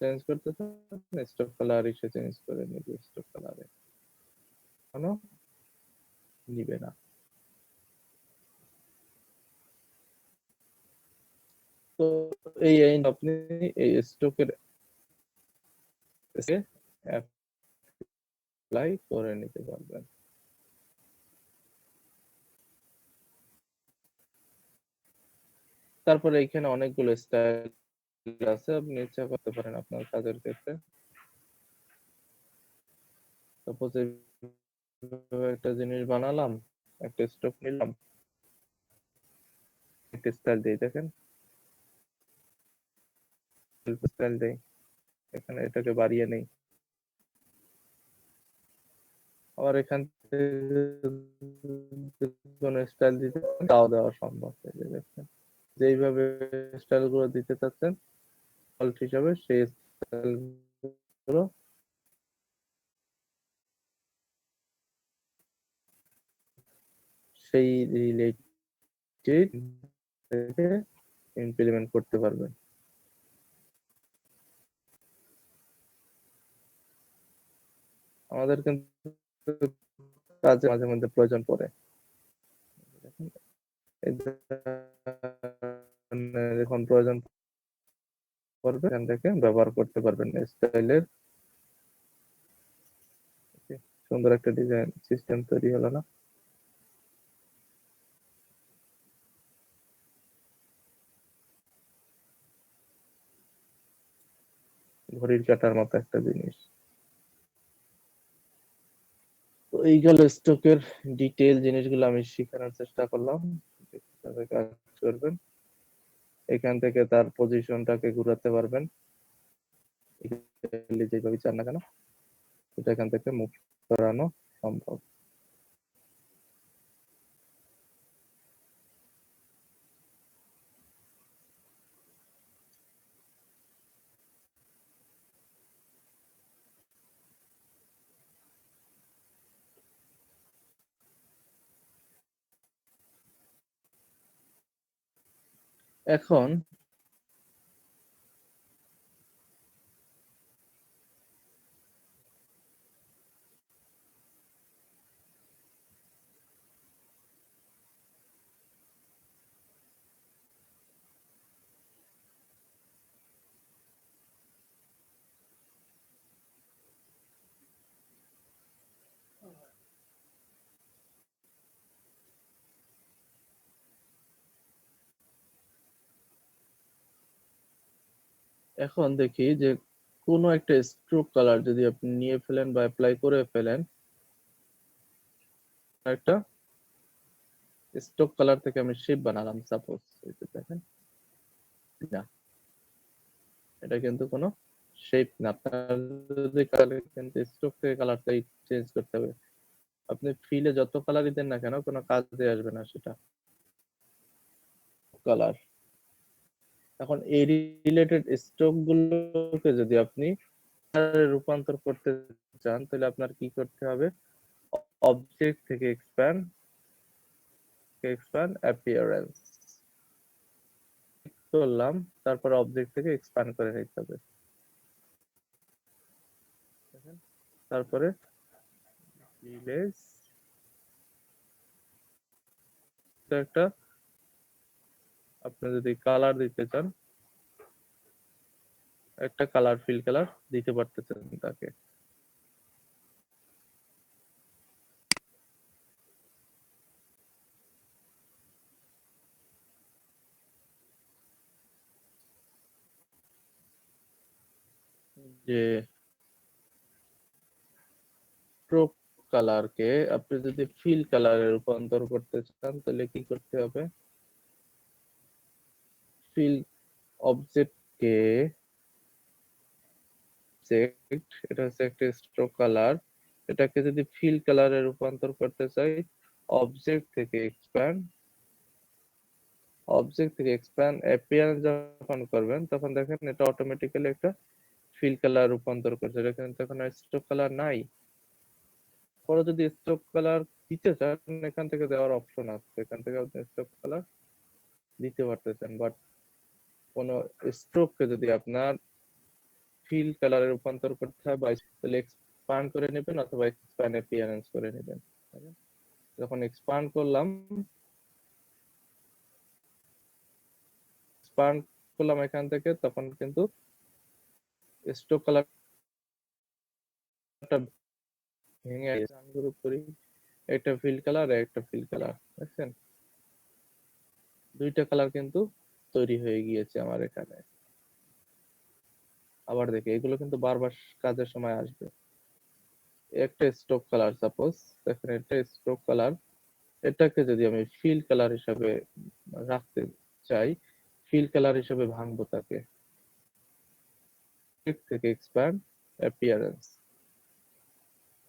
চেঞ্জ করতে চান স্ট্রোক কালারই সে চেঞ্জ করে নিবে, স্ট্রোক কালারে কোনো নিবে না। তো এই আপনি এই স্ট্রোকের অ্যাপ্লাই করে নিতে পারবেন। তারপরে এখানে অনেকগুলো স্টাইল আছে, আপনি ইচ্ছা করতে পারেন আপনার কাজের ক্ষেত্রে। সাপোজ একটা জিনিস বানালাম, একটা স্ট্রোক নিলাম, একটা স্টাইল দিয়ে দেখেন, স্টাইল দেই, এখানে এটাকে বাড়িয়ে নেই, আবার এখান থেকে কোনো স্টাইল দিতে তাও দেওয়া সম্ভব। এই যে দেখেন, যেইভাবে স্টাইল গুলো দিতে চাচ্ছেন ডিফল্ট হিসাবে সেই স্টাইল গুলো সেই রিলেটেড থেকে ইমপ্লিমেন্ট করতে পারবেন। আমাদের কিন্তু কাজে মাঝে মধ্যে প্রয়োজন পড়ে, যখন প্রয়োজন পড়বে এখান থেকে ব্যবহার করতে পারবেন স্টাইলের। সুন্দর একটা ডিজাইন সিস্টেম তৈরি হলো না? ঘড়ির কাঁটার মতো একটা জিনিস। তো এই গেল স্টকের ডিটেল জিনিসগুলো আমি শেখানোর চেষ্টা করলাম, কিভাবে কাজ করবেন। এখান থেকে তার পজিশনটাকে ঘুরাতে পারবেন, যেভাবে চান না কেন এটা এখান থেকে মুভ করানো সম্ভব। এখন এখন দেখি যে কোনো একটা স্ট্রোক কালার যদি আপনি নিয়ে ফেলেন বা অ্যাপ্লাই করে ফেলেন, একটা স্ট্রোক কালার থেকে আমি শেপ বানালাম সাপোজ, দেখেন না, এটা কিন্তু কোনো শেপ না। আপনার যদি কালার কিন্তু স্ট্রোক থেকে কালারটাই চেঞ্জ করতে হবে। আপনি ফিলে যত কালারই দেন না কেন কোনো কাজে আসবে না সেটা কালার। এখন এই রিলেটেড স্ট্রোক গুলোকে যদি আপনি রূপান্তর করতে চান তাহলে আপনার কি করতে হবে, অবজেক্ট থেকে এক্সপ্যান্ড অ্যাপিয়ারেন্স করলাম, তারপর অবজেক্ট থেকে এক্সপ্যান্ড করে নিতে হবে। তারপরে ভিলেজ একটা আপনি যদি কালার দিতে চান, একটা কালার ফিল কালার দিতে পারতেছেন তাকে। যে স্ট্রোক কালারকে আপনি যদি ফিল কালারে রূপান্তর করতে চান তাহলে কি করতে হবে? ফিল অবজেক্টকে এটা হচ্ছে একটা স্ট্রোক কালার, এটাকে যদি ফিল কালারে রূপান্তর করতে চাই, অবজেক্ট থেকে এক্সপ্যান্ড অ্যাপিয়ারেন্স যখন করবেন তখন দেখেন এটা অটোমেটিক্যালি একটা ফিল কালার রূপান্তর করছে। এটা কিন্তু এখন স্ট্রোক কালার নাই। পরে যদি স্ট্রোক কালার দিতে চান এখান থেকে দেওয়ার অপশন আছে, এখান থেকে আপনি স্ট্রোক কালার দিতে পারতেছেন। বাট কোন স্ট্রোককে যদি আপনার ফিল কালারে রূপান্তর করতে হয় বা তাহলে এক্সপান্ড করে নেবেন অথবা এক্সপ্যান্ড অ্যাপিয়ারেন্স করে নেবেন। যখন এক্সপান্ড করলাম এখান থেকে, তখন কিন্তু স্ট্রোক কালারটা ভেঙে গ্রুপ করি, একটা ফিল কালার একটা ফিল কালার, দেখছেন দুইটা কালার কিন্তু তৈরি হয়ে গিয়েছে আমার এখানে। আবার দেখি এগুলো কিন্তু বারবার কাজের সময় আসবে। একটা স্ট্রোক কালার সাপোজ দেখেন, একটা স্ট্রোক কালার, এটাকে যদি আমি ফিল কালার হিসাবে রাখতে চাই, ফিল কালার হিসাবে ভাঙবো তাকে, থেকে এক্সপ্যান্ড অ্যাপিয়ারেন্স,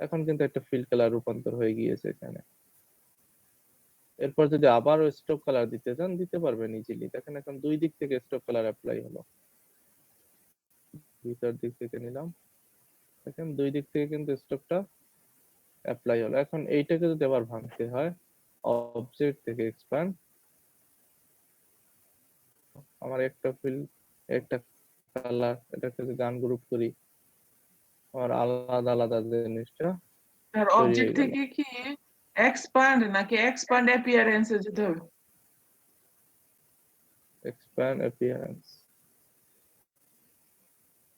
এখন কিন্তু একটা ফিল কালার রূপান্তর হয়ে গিয়েছে এখানে। এরপর যদি আবারও স্ট্রোক কালার দিতে চান দিতে পারবেন ইজিলি। দেখেন এখন দুই দিক থেকে স্ট্রোক কালার অ্যাপ্লাই হলো, ভিতর দিক থেকে নিলাম, দেখেন দুই দিক থেকে কিন্তু স্ট্রোকটা অ্যাপ্লাই হলো। এখন এইটাকে যদি আবার ভাঙতে হয়, অবজেক্ট থেকে এক্সপ্যান্ড, আমার একটা ফিল একটা কালার, এটাকে যদি আনগ্রুপ করি আমার আলাদা আলাদা জিনিসটা আর তৈরি অবজেক্ট হয়ে গেল। থেকে কি এক্সপান্ড নাকি এক্সপান্ড অ্যাপিয়ারেন্সে যেতে হবে? এক্সপ্যান্ড অ্যাপিয়ারেন্স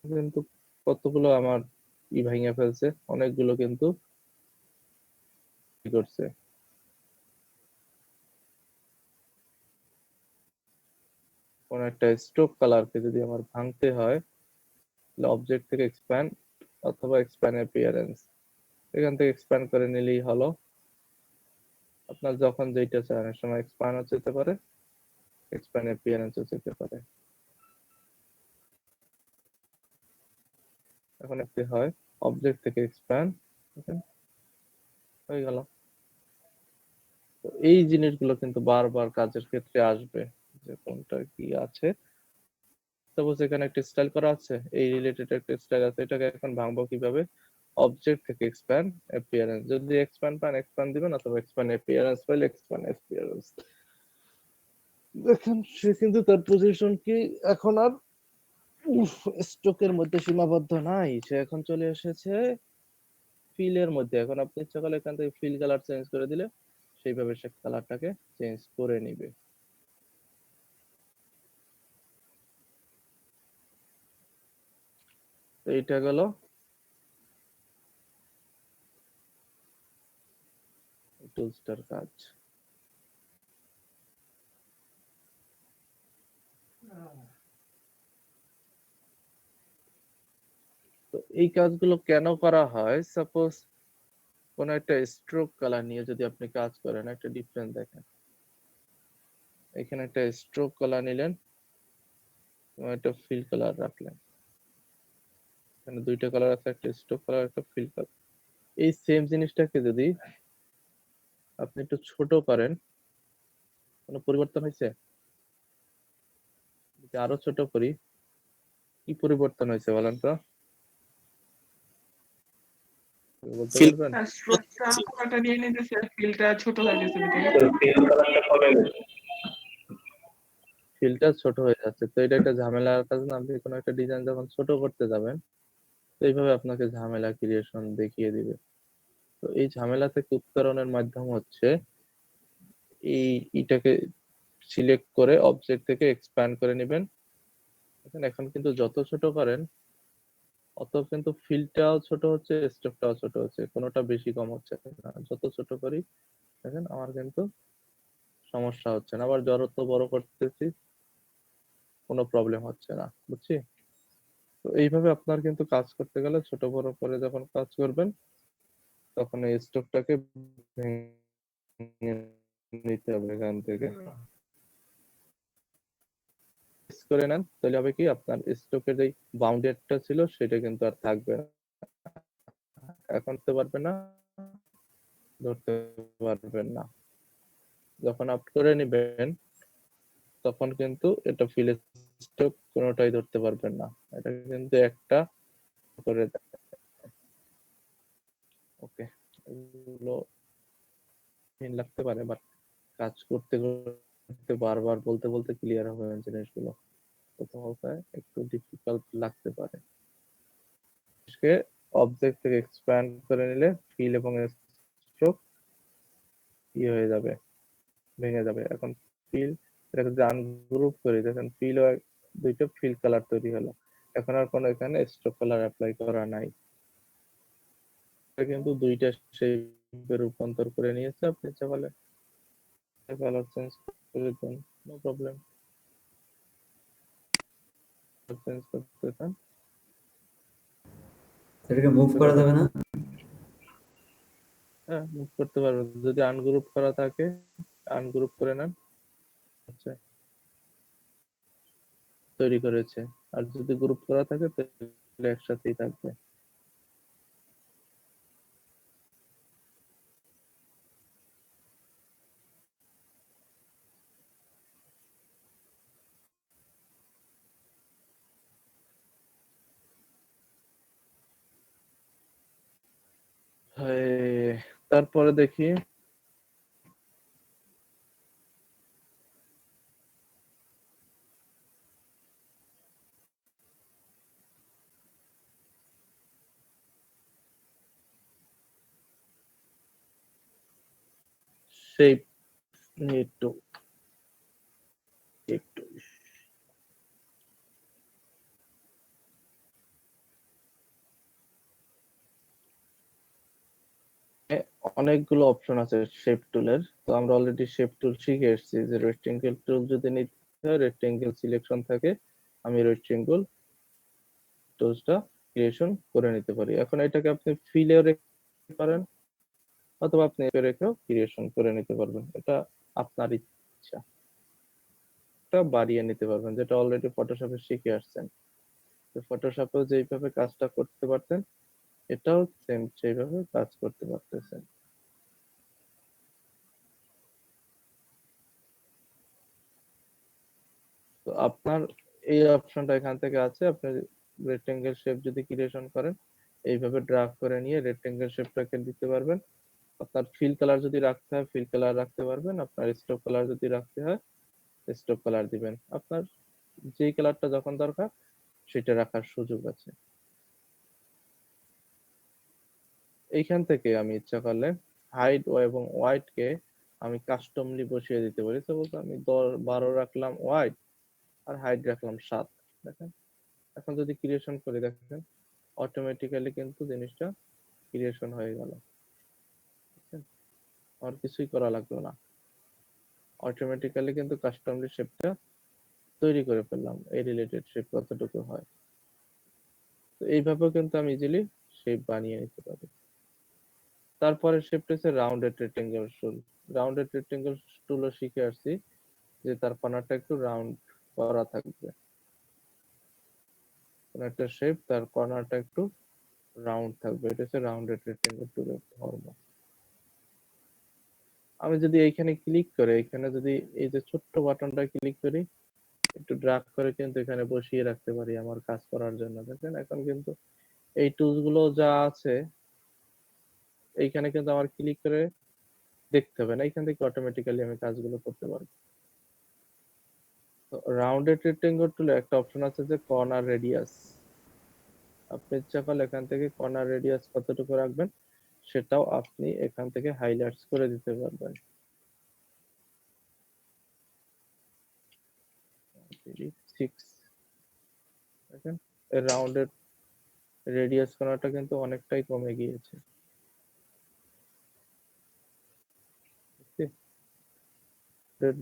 কিন্তু কতগুলো আমার ভেঙে ফেলছে, অনেকগুলো কিন্তু কি করছে। কোন একটা স্ট্রোক কালারকে যদি আমার ভাঙতে হয় তাহলে অবজেক্ট থেকে এক্সপ্যান্ড অথবা এক্সপ্যান্ড অ্যাপিয়ারেন্স, এখান থেকে এক্সপ্যান্ড করে নিলেই হলো। আপনার যখন যেটা চান, অনেক সময় এক্সপ্যান্ড যেতে পারে, এক্সপ্যান্ড অ্যাপিয়ারেন্স যেতে পারে। এখন একটি হয় অবজেক্ট থেকে এক্সপ্যান্ড হয়ে গেল। তো এই জিনিসগুলো কিন্তু বারবার কাজের ক্ষেত্রে আসবে, যে কোনটা কি আছে। সাপোজ এখানে একটা স্টাইল করা আছে, এই রিলেটেড একটা স্টাইল আছে, এটাকে এখন ভাঙবো কিভাবে? অবজেক্ট থেকে এক্সপ্যান্ড অ্যাপিয়ারেন্স, যদি এক্সপ্যান্ড পান এক্সপ্যান্ড দিবেন অথবা এক্সপ্যান্ড অ্যাপিয়ারেন্স পাইলে এক্সপ্যান্ড অ্যাপিয়ারেন্স। দেখেন সে কিন্তু তার পজিশন কি এখন আর স্ট্রোকের মধ্যে সীমাবদ্ধ নাই, সে এখন চলে এসেছে ফিলের মধ্যে। এখন আপনি ইচ্ছা করলে এখান থেকে ফিল কালার চেঞ্জ করে দিলে সেইভাবে সে কালারটাকে চেঞ্জ করে নিবে। তো এইটা গেল টুলসটার কাজ। তো এই কাজগুলো কেন করা হয়? সাপোজ কোন একটা স্ট্রোক কালার নিয়ে যদি আপনি কাজ করেন, একটা ডিফারেন্স দেখেন, এখানে একটা স্ট্রোক কালার নিলেন, একটা ফিল কালার রাখলেন, এখানে দুইটা কালার আছে, একটা স্ট্রোক কালার একটা ফিল কালার। এই সেম জিনিসটাকে যদি আপনি একটু ছোট করেন, কোনো পরিবর্তন হয়েছে? যদি আরো ছোট করি, কি পরিবর্তন হয়েছে বলেন তো, বলতে Feel পারবেন? আর স্ট্রোকটা পুরোটা নিয়ে নিতেছে, ফিলটা ছোট হয়ে গেছে ভিতরে। ফিলটা ছোট হয়ে যাচ্ছে, তো এটা একটা ঝামেলার কাজ না? আপনি কোনো একটা ডিজাইন যখন ছোট করতে যাবেন তো এইভাবে আপনাকে ঝামেলা ক্রিয়েশন দেখিয়ে দিবে। তো এই ঝামেলা থেকে উত্তরণের মাধ্যম হচ্ছে এইটাকে সিলেক্ট করে অবজেক্ট থেকে এক্সপ্যান্ড করে নেবেন। এখন কিন্তু যত ছোট করেন অত কিন্তু ফিল্ডটাও ছোট হচ্ছে, স্ট্রোকটাও ছোট হচ্ছে, কোনোটা বেশি কম হচ্ছে না। যত ছোট করি দেখেন আমার কিন্তু সমস্যা হচ্ছে না, আবার যত বড় করতেছি কোনো প্রবলেম হচ্ছে না, বুঝছি? তো এইভাবে আপনার কিন্তু কাজ করতে গেলে ছোট বড় করে যখন কাজ করবেন তখন এই স্ট্রোকটাকে ভেঙে নিতে হবে এখান থেকে করে নেন, তাহলে হবে কি আপনার স্ট্রোকের যে বাউন্ডারিটা ছিল সেটা কিন্তু আর থাকবে না। এখন ধরতে পারবেন না, ধরতে পারবেন না। যখন আপ করে নেবেন তখন কিন্তু এটা ফিল স্ট্রোক কোনোটাই ধরতে পারবেন না, এটা কিন্তু একটা করে ওকে। এগুলো পেন লাগতে পারে, বাট কাজ করতে করতে বারবার বলতে বলতে ক্লিয়ার হবে জিনিসগুলো। প্রথম অবস্থায় একটু ডিফিকাল্ট লাগতে পারে। অবজেক্ট থেকে এক্সপ্যান্ড করে নিলে ফিল এবং স্ট্রোক হয়ে যাবে, ভেঙে যাবে। এখন ফিল এটাকে যদি আনগ্রুপ করি দেখেন ফিল দুইটা ফিল কালার তৈরি হলো। এখন আর কোনো এখানে স্ট্রোক কালার অ্যাপ্লাই করা নাই, এটা কিন্তু দুইটা শেপে রূপান্তর করে নিয়েছে। আপনি ইচ্ছা করলে কালার চেঞ্জ করে দেন, নো প্রবলেম। চেঞ্জ করতে চান এটাকে মুভ করা যাবে না? হ্যাঁ মুভ করতে পারবেন, যদি আনগ্রুপ করা থাকে আনগ্রুপ করে নেন, আচ্ছা তৈরি করেছে। আর যদি গ্রুপ করা থাকে তাহলে একসাথেই থাকবে। তারপরে দেখি শেপ একটু একটু অনেকগুলো অপশন আছে শেপ টুলের। তো আমরা অলরেডি শেপ টুল শিখে এসেছি যে রেক্টেঙ্গেল টুল যদি নিতে হয় রেক্টেঙ্গেল সিলেকশন থাকে, আমি রেক্টেঙ্গেল টুলসটা ক্রিয়েশন করে নিতে পারি। এখন এটাকে আপনি ফিলেও রেখে পারেন অথবা আপনি রেখেও ক্রিয়েশন করে নিতে পারবেন, এটা আপনার ইচ্ছা। এটা বাড়িয়ে নিতে পারবেন, যেটা অলরেডি ফটোশপে শিখে আসছেন। তো ফটোশপেও যেইভাবে কাজটা করতে পারতেন এটাও সেম সেইভাবে কাজ করতে পারতেছেন। তো আপনার এই অপশনটা এখান থেকে আছে, আপনি রেক্টেঙ্গেল শেপ যদি ক্রিয়েশন করেন এইভাবে ড্রাগ করে নিয়ে রেক্টেঙ্গেল শেপটাকে দিতে পারবেন। আপনার ফিল কালার যদি রাখতে হয় ফিল কালার রাখতে পারবেন, আপনার স্ট্রোক কালার যদি রাখতে হয় স্ট্রোক কালার দিবেন, আপনার যেই কালারটা যখন দরকার সেটা রাখার সুযোগ আছে। এইখান থেকে আমি ইচ্ছা করলে হাইট এবং হোয়াইট কে আমি কাস্টমলি বসিয়ে দিতে পারি। সাপোজ আমি 12 রাখলাম হোয়াইট আর হাইট রাখলাম 7। দেখেন এখন যদি ক্রিয়েশন করি দেখেন অটোমেটিক্যালি কিন্তু জিনিসটা ক্রিয়েশন হয়ে গেল, আর কিছুই করা লাগলো না, অটোমেটিক্যালি কিন্তু কাস্টমলি শেপটা তৈরি করে ফেললাম। এই রিলেটেড শেপ কতটুকু হয়, তো এইভাবেও কিন্তু আমি ইজিলি শেপ বানিয়ে নিতে পারি। তারপরে শেপটা হচ্ছে রাউন্ডেড রেক্টেঙ্গেল টুল। রাউন্ডেড রেক্টেঙ্গেল টুলও শিখে আসছি যে তার কর্নারটা একটু রাউন্ড করা থাকবে, কোন একটা শেপ তার কর্নারটা একটু রাউন্ড থাকবে, এটা হচ্ছে রাউন্ডেড রেক্টেঙ্গেল টুলের ধর্ম। আমি যদি এইখানে ক্লিক করে এখানে যদি এই যে ছোট্ট বাটনটা ক্লিক করি একটু ড্রাগ করে কিন্তু এখানে বসিয়ে রাখতে পারি আমার কাজ করার জন্য। দেখেন এখন কিন্তু এই টুলস গুলো যা আছে এইখানে কিন্তু আমার ক্লিক করে দেখতে হবে না, এখান থেকে অটোমেটিক্যালি আমি কাজগুলো করতে পারবো। তো রাউন্ডেড রেক্টেঙ্গেল টুলে একটা অপশন আছে যে কর্নার রেডিয়াস, আপনি ইচ্ছা করলে এখান থেকে কর্নার রেডিয়াস কতটুকু রাখবেন সেটাও আপনি এখান থেকে হাইলাইটস করে দিতে পারবেন। 6 দেখেন এর রাউন্ডের রেডিয়াস কোণাটা কিন্তু অনেকটাই কমে গিয়েছে।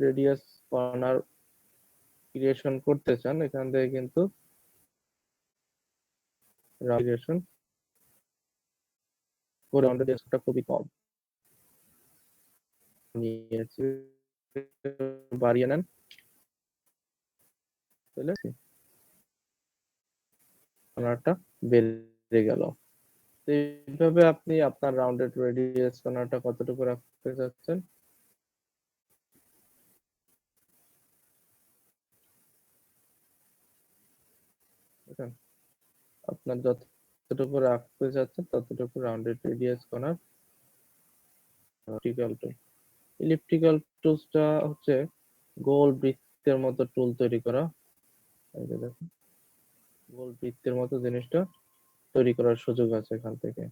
রেডিয়াস কর্নার ক্রিয়েশন করতে চান এখান থেকে কিন্তু ক্রিয়েশন করে রাউন্ডের রেডিয়াসটা খুবই কম নিয়েছে, বাড়িয়ে নেন তাহলে কর্নারটা বেড়ে গেল। এইভাবে আপনি আপনার রাউন্ডেড রেডিয়াস কর্নারটা কতটুকু রাখতে চাচ্ছেন বুঝলেন? আপনার যতটুকু রাখতে চাচ্ছেন ততটুকু রাউন্ডেড রেডিয়াস কর্নার ইলিপ্টিক্যাল টুল। ইলিপ্টিক্যাল টুলসটা হচ্ছে গোল বৃত্তের মতো টুল তৈরি করা। এই যে দেখুন গোল বৃত্তের মতো জিনিসটা তৈরি করার সুযোগ আছে এখান থেকে।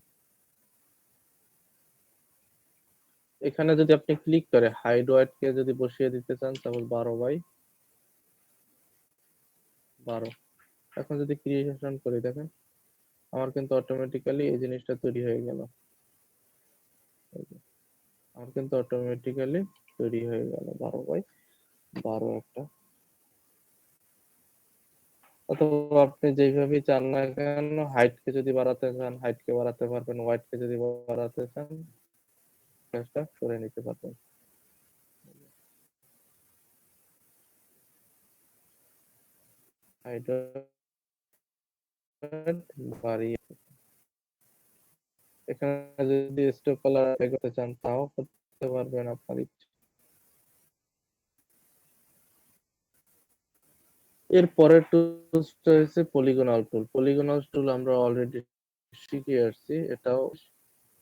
এখানে যদি আপনি ক্লিক করে হাইড ওয়াইড কে যদি বসিয়ে দিতে চান তাহলে 12/12। এখন যদি ক্রিয়েশন করে দেখেন আমার কিন্তু অটোমেটিক্যালি এই জিনিসটা তৈরি হয়ে গেল। আমার কিন্তু অটোমেটিক্যালি তৈরি হয়ে গেল 12/12 একটা। অথবা আপনি যেভাবে চান না কেন হাইট কে যদি বাড়াতে চান হাইট কে বাড়াতে পারবেন, ওয়াইড কে যদি বাড়াতে চান কাজটা করে নিতে পারবেন। হাইট বাড়িয়ে এখানে যদি স্টক কালার করতে চান তাও করতে পারবেন আপনার ইচ্ছে। এর পরের টুলসটা হচ্ছে পলিগনাল টুল। পলিগনাল টুল আমরা অলরেডি শিখে আসছি। এটাও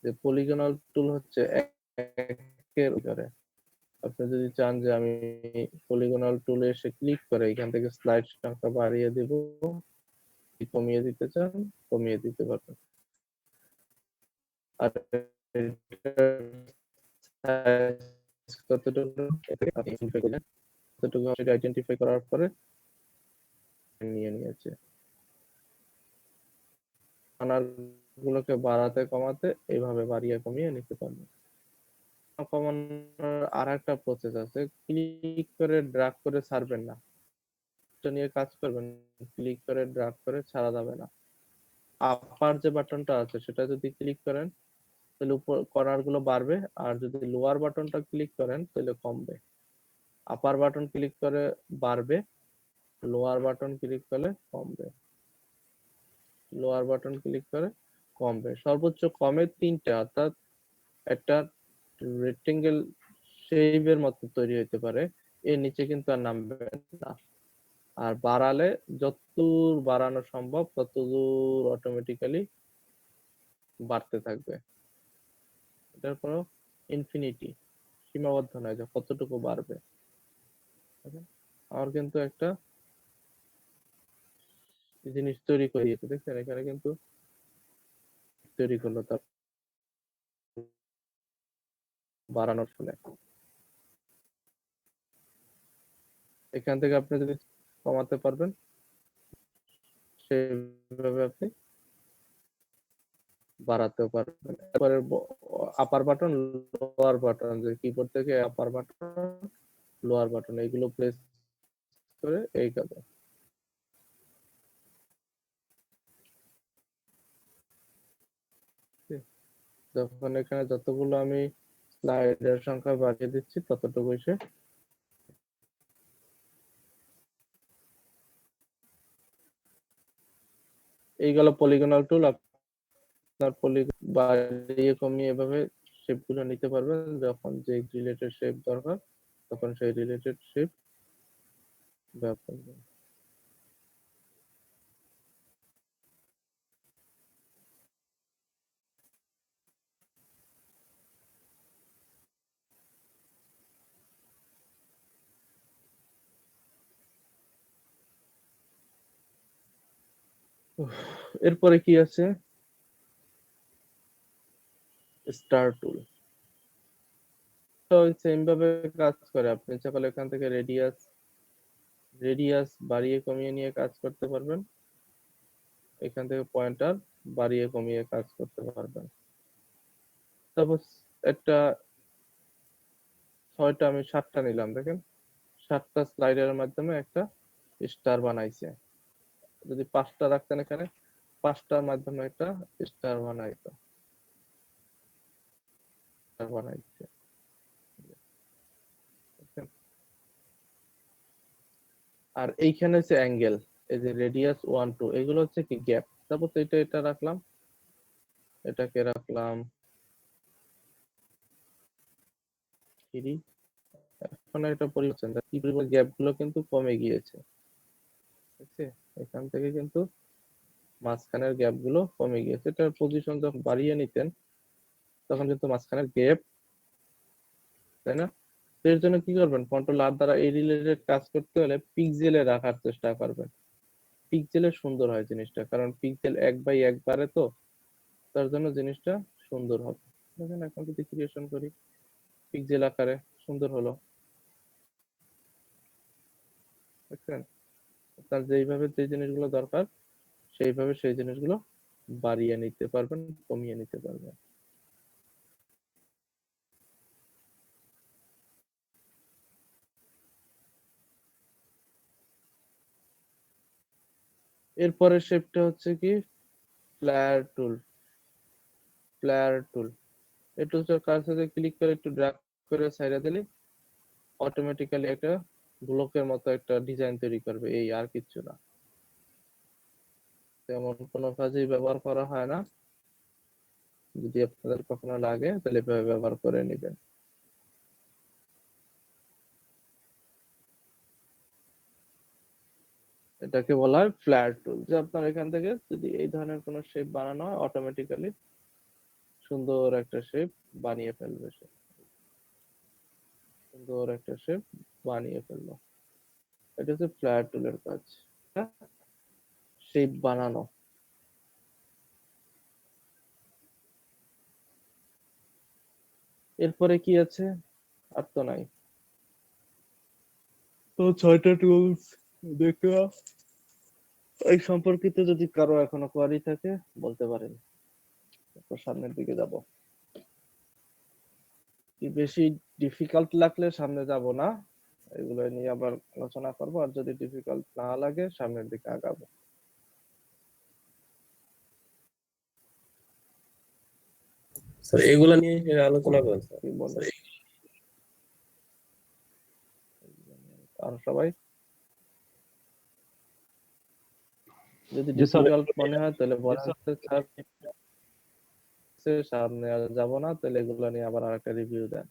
যে পলিগনাল টুল হচ্ছে একের উপরে আপনি যদি চান যে আমি পলিগনাল টুলে এসে ক্লিক করে এখান থেকে স্লাইড সংখ্যা বাড়িয়ে দিব, কমিয়ে দিতে চান কমিয়ে দিতে পারবেন। আর কতটুকু আইডেন্টিফাই করার পরে নিয়ে নিয়েছে কর্নার গুলোকে বাড়াতে কমাতে এইভাবে বাড়িয়ে কমিয়ে নিতে পারবেন। কমানোর আর একটা প্রসেস আছে, ক্লিক করে ড্রাগ করে ছাড়বেন না, এটা নিয়ে কাজ করবেন। ক্লিক করে ড্রাগ করে ছাড়া যাবে না। আপার যে বাটনটা আছে সেটা যদি ক্লিক করেন তাহলে উপর কর্নার গুলো বাড়বে, আর যদি লোয়ার বাটনটা ক্লিক করেন তাহলে কমবে। আপার বাটন ক্লিক করে বাড়বে, লোয়ার বাটন ক্লিক করলে কমবে। লোয়ার বাটন ক্লিক করে কমবে। সর্বোচ্চ কমে 3টে, অর্থাৎ একটা রেক্টেঙ্গেল শেপের মতো তৈরি হতে পারে, এর নিচে কিন্তু আর নামবে না। আর বাড়ালে যতদূর বাড়ানো সম্ভব ততদূর অটোমেটিক্যালি বাড়তে থাকবে। এটার কোনো ইনফিনিটি সীমাবদ্ধ নয় যে কতটুকু বাড়বে। আমার কিন্তু একটা জিনিস তৈরি করিয়েছে দেখছেন, এখানে কিন্তু তৈরি করলো তার বাড়ানোর ফলে। এখান থেকে আপনি যদি কমাতে পারবেন সেভাবে আপনি বাড়াতেও পারবেন। এরপরে আপার বাটন লোয়ার বাটন, যে কিবোর্ড থেকে আপার বাটন লোয়ার বাটন এইগুলো প্রেস করে এই কাজে যখন এখানে যতগুলো আমি স্লাইডের সংখ্যা বাড়িয়ে দিচ্ছি ততটুকু সে এইগুলো পলিগনাল টুল। আপনার পলিগন বাড়িয়ে কমিয়ে এভাবে শেপ গুলো নিতে পারবেন, যখন যে রিলেটেড শেপ দরকার তখন সেই রিলেটেড শেপ ব্যবহার করবেন। এরপরে কি আছে, স্টার টুল। তো সেম ভাবে কাজ করে। আপনি সকলে এখান থেকে রেডিয়াস রেডিয়াস বাড়িয়ে কমিয়ে নিয়ে কাজ করতে পারবেন, এখান থেকে পয়েন্টার বাড়িয়ে কমিয়ে কাজ করতে পারবেন। সাপোজ একটা 6টা আমি 7টা নিলাম, দেখেন 7টা স্লাইডারের মাধ্যমে একটা স্টার বানাইছে। যদি 5টা রাখতেন এখানে 5টার মাধ্যমে একটা স্টার বানাইছে। আর এইখানে হচ্ছে অ্যাঙ্গেল, এই যে রেডিয়াস 1 2 এগুলো হচ্ছে কি গ্যাপ। সাপোজ এটা রাখলাম, এটাকে রাখলাম 3, এখন এটা পরিবর্তন কি পরিমাণ গ্যাপ গুলো কিন্তু কমে গিয়েছে, ঠিক আছে? এখান থেকে কিন্তু মাঝখানের গ্যাপ গুলো কমে গিয়েছে। এটার পজিশন যখন বাড়িয়ে নিতেন তখন কিন্তু মাঝখানের গ্যাপ, তাই না? তো এর জন্য কি করবেন, কন্ট্রোল আর দ্বারা এই রিলেটেড কাজ করতে হলে পিক্সেলে রাখার চেষ্টা করবেন। পিক্সেলে সুন্দর হয় জিনিসটা, কারণ পিক্সেল 1/1 বাড়ে, তো তার জন্য জিনিসটা সুন্দর হবে। দেখেন এখন যদি ক্রিয়েশন করি পিক্সেল আকারে সুন্দর হলো, দেখছেন? তার যেইভাবে যে জিনিসগুলো দরকার সেইভাবে সেই জিনিসগুলো বাড়িয়ে নিতে পারবেন, কমিয়ে নিতে পারবেন। এরপরে শেপটা হচ্ছে কি ফ্লায়ার টুল। এই টুলটার কাজ হচ্ছে ক্লিক করে একটু ড্র্যাগ করে সাইডে দিলে অটোমেটিক্যালি একটা ব্লকের মতো একটা ডিজাইন তৈরি করবে, এই আর কিছু না। তেমন কোনো কাজেই ব্যবহার করা হয় না, যদি আপনাদের কখনো লাগে তাহলে এভাবে ব্যবহার করে নেবেন। এটাকে বলা হয় ফ্ল্যার টুল, যে আপনার এখান থেকে যদি এই ধরনের কোনো শেপ বানানো হয় অটোমেটিক্যালি সুন্দর একটা শেপ বানিয়ে ফেলবে সে, সুন্দর একটা শেপ বানিয়ে ফেললো। এটা হচ্ছে ফ্ল্যার টুলের কাজ, শেপ বানানো। এরপরে কি আছে, আর তো নাই। তো 6টা টুলস দেখা, এই সম্পর্কিত যদি কারো এখনো কোয়ারি থাকে বলতে পারেন, তারপর সামনের দিকে যাব। বেশি ডিফিকাল্ট লাগলে সামনে যাব না, এগুলো নিয়ে আবার আলোচনা করবো, আর যদি ডিফিকাল্ট না লাগে সামনের দিকে আগাবো। স্যার এগুলা নিয়ে আলোচনা করেন স্যার। কি বলে আর সবাই, যদি ডিফিকাল্ট মনে হয় তাহলে বলেন স্যার, সামনে আর যাবো না, তাহলে এগুলো নিয়ে আবার আরেকটা রিভিউ দেন।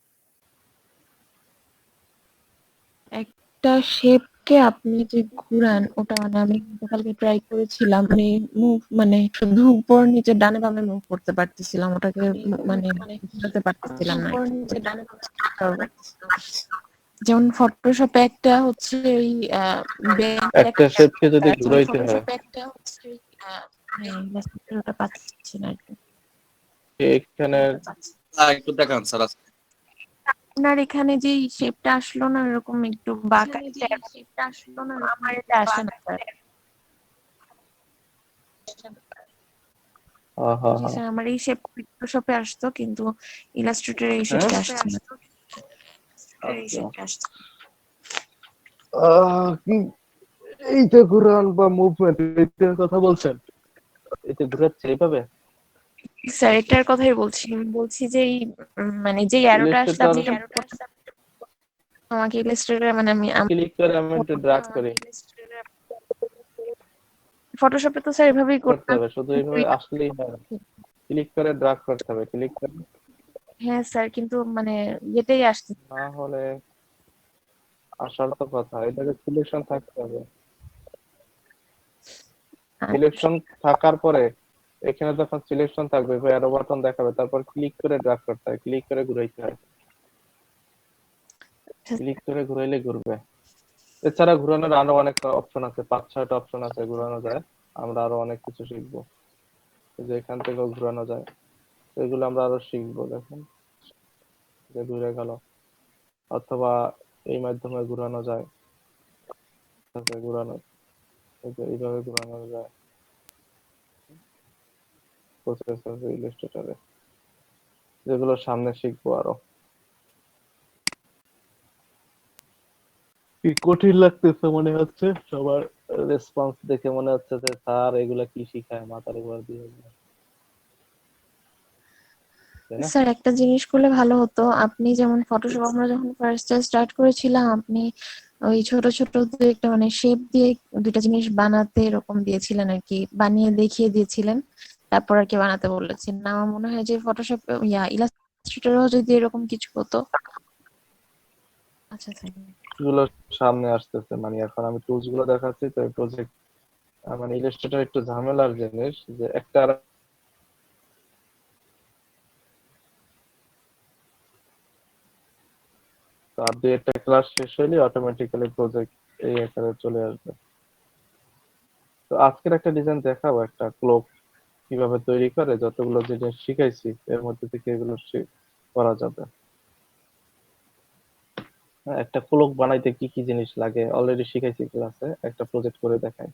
একটা শেপকে আপনি যে ঘুরান, ওটা মানে আমি গতকালকে ট্রাই করেছিলাম, মানে মুভ মানে শুধু উপর নিচে ডানে বামে মুভ করতে পারতেছিলাম, ওটাকে মানে ঘুরাতে পারতেছিলাম না আর কি। যেমন ফটোশপে একটা হচ্ছে এই একটা শেপকে যদি ঘুরাইতে হয় ওটা পাচ্ছি না আর কি। এখানে একটু দেখান স্যার। আপনার এখানে যে শেপটা আসলো না এরকম একটু বাঁকা, আমার এটা আসে না স্যার। জি স্যার, আমার এই শেপ ফটোশপে আসতো, কিন্তু ইলাস্ট্রেটরে এই শেপটা আসছে না। কি এইটা ঘুরান বা মুভমেন্ট এটার কথা বলছেন? এটা ঘুরাচ্ছে এইভাবে স্যার এটার কথাই বলছি, আমি বলছি যে এই মানে যে অ্যারোটা আসলে আপনি আমাকে ইলাস্ট্রেটরে মানে আমি ক্লিক করে আমি একটু ড্র্যাগ করি, ফটোশপে তো স্যার এভাবেই করতে করতাম। হবে, শুধু এইভাবে আসলেই হয় না, ক্লিক করে ড্র্যাগ করতে হবে, ক্লিক করে, হ্যাঁ স্যার, কিন্তু মানে এটাই আসছে। না হলে আসার তো কথা, এটাকে সিলেকশন থাকতে হবে। সিলেকশন থাকার পরে এখানে যখন সিলেকশন থাকবে অ্যারো বাটন দেখাবে, তারপর ক্লিক করে ড্র্যাগ করতে হয়, ক্লিক করে ঘুরাইতে হয়, ক্লিক করে ঘুরাইলে ঘুরবে। এছাড়া ঘুরানোর আরো অনেক অপশন আছে, 5-6টা অপশন আছে ঘুরানো যায়, আমরা আরো অনেক কিছু শিখবো, যে এখান থেকেও ঘুরানো যায়, এগুলো আমরা আরো শিখবো। দেখেন যে ঘুরে গেল, অথবা এই মাধ্যমে ঘুরানো যায়, আছে ঘোরানো, এইভাবে ঘোরানো যায় প্রসেস আছে ইলাস্ট্রেটরে, যেগুলো সামনে শিখবো আরো। কি কঠিন লাগতেছে মনে হচ্ছে সবার রেসপন্স দেখে, মনে হচ্ছে যে স্যার এগুলা কি শিখায় মাথার উপর দিয়ে, তাই না? স্যার একটা জিনিস করলে ভালো হতো, আপনি যেমন ফটোশপ আমরা যখন ফার্স্ট স্টার্ট করেছিলাম, আপনি ওই ছোট ছোট দু একটা মানে শেপ দিয়ে দুইটা জিনিস বানাতে এরকম দিয়েছিলেন আর কি, বানিয়ে দেখিয়ে দিয়েছিলেন, তারপর আর কি বানাতে বলেছেন। আমার মনে হয় যে ফটোশপ ইলাস্ট্রেটরও যদি এরকম কিছু হতো। আচ্ছা স্যার। এগুলো সামনে আসতেছে, মানে এখন আমি টুলস গুলো দেখাচ্ছি তো প্রজেক্ট, মানে ইলাস্ট্রেটর একটু ঝামেলার জিনিস, যে একটা আর দুই একটা ক্লাস শেষ হলে অটোমেটিক্যালি প্রজেক্ট এই আকারে চলে আসবে। তো আজকের একটা ডিজাইন দেখাবো, একটা ক্লোক কিভাবে তৈরি করে, যতগুলো জিনিস শিখাইছি এর মধ্যে থেকে এগুলো করা যাবে। হ্যাঁ, একটা ক্লোক বানাইতে কি কি জিনিস লাগে অলরেডি শিখাইছি ক্লাসে, একটা প্রজেক্ট করে দেখাই।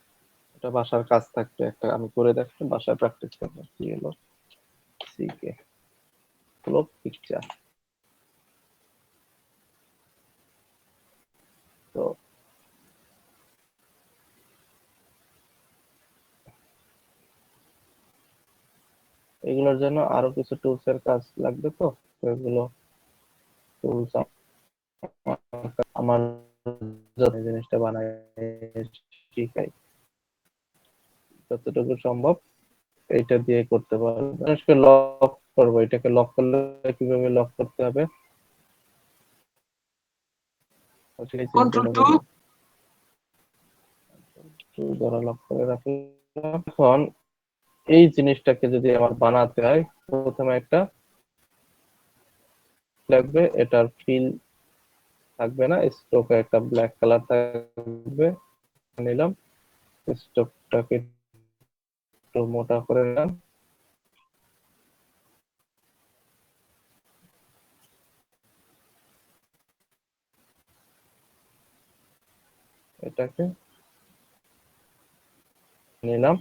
এটা বাসার কাজ থাকবে, একটা আমি করে দেখতে বাসায় প্র্যাকটিস করবো। কি হলো সিকে ক্লোক পিকচার। তো এগুলোর জন্য আরো কিছু টুলস এর কাজ লাগবে, তো তো এগুলো টুলস আমার যত জিনিসটা বানাই শিখাই যতটুকু সম্ভব এইটা দিয়ে করতে পারবো। মানুষকে লক করবো, এটাকে লক করলে কিভাবে লক করতে হবে সেই চিন্তা কন্ট্রোল টু। করবো। ধরা লক করে রাখলাম। এখন এই জিনিসটাকে যদি আমার বানাতে হয়, প্রথমে একটা লাগবে, এটার ফিল থাকবে না, স্ট্রোকে একটা ব্ল্যাক কালার থাকবে, নিলাম। স্ট্রোকটাকে একটু মোটা করে নিলাম, এটাকে নিলাম।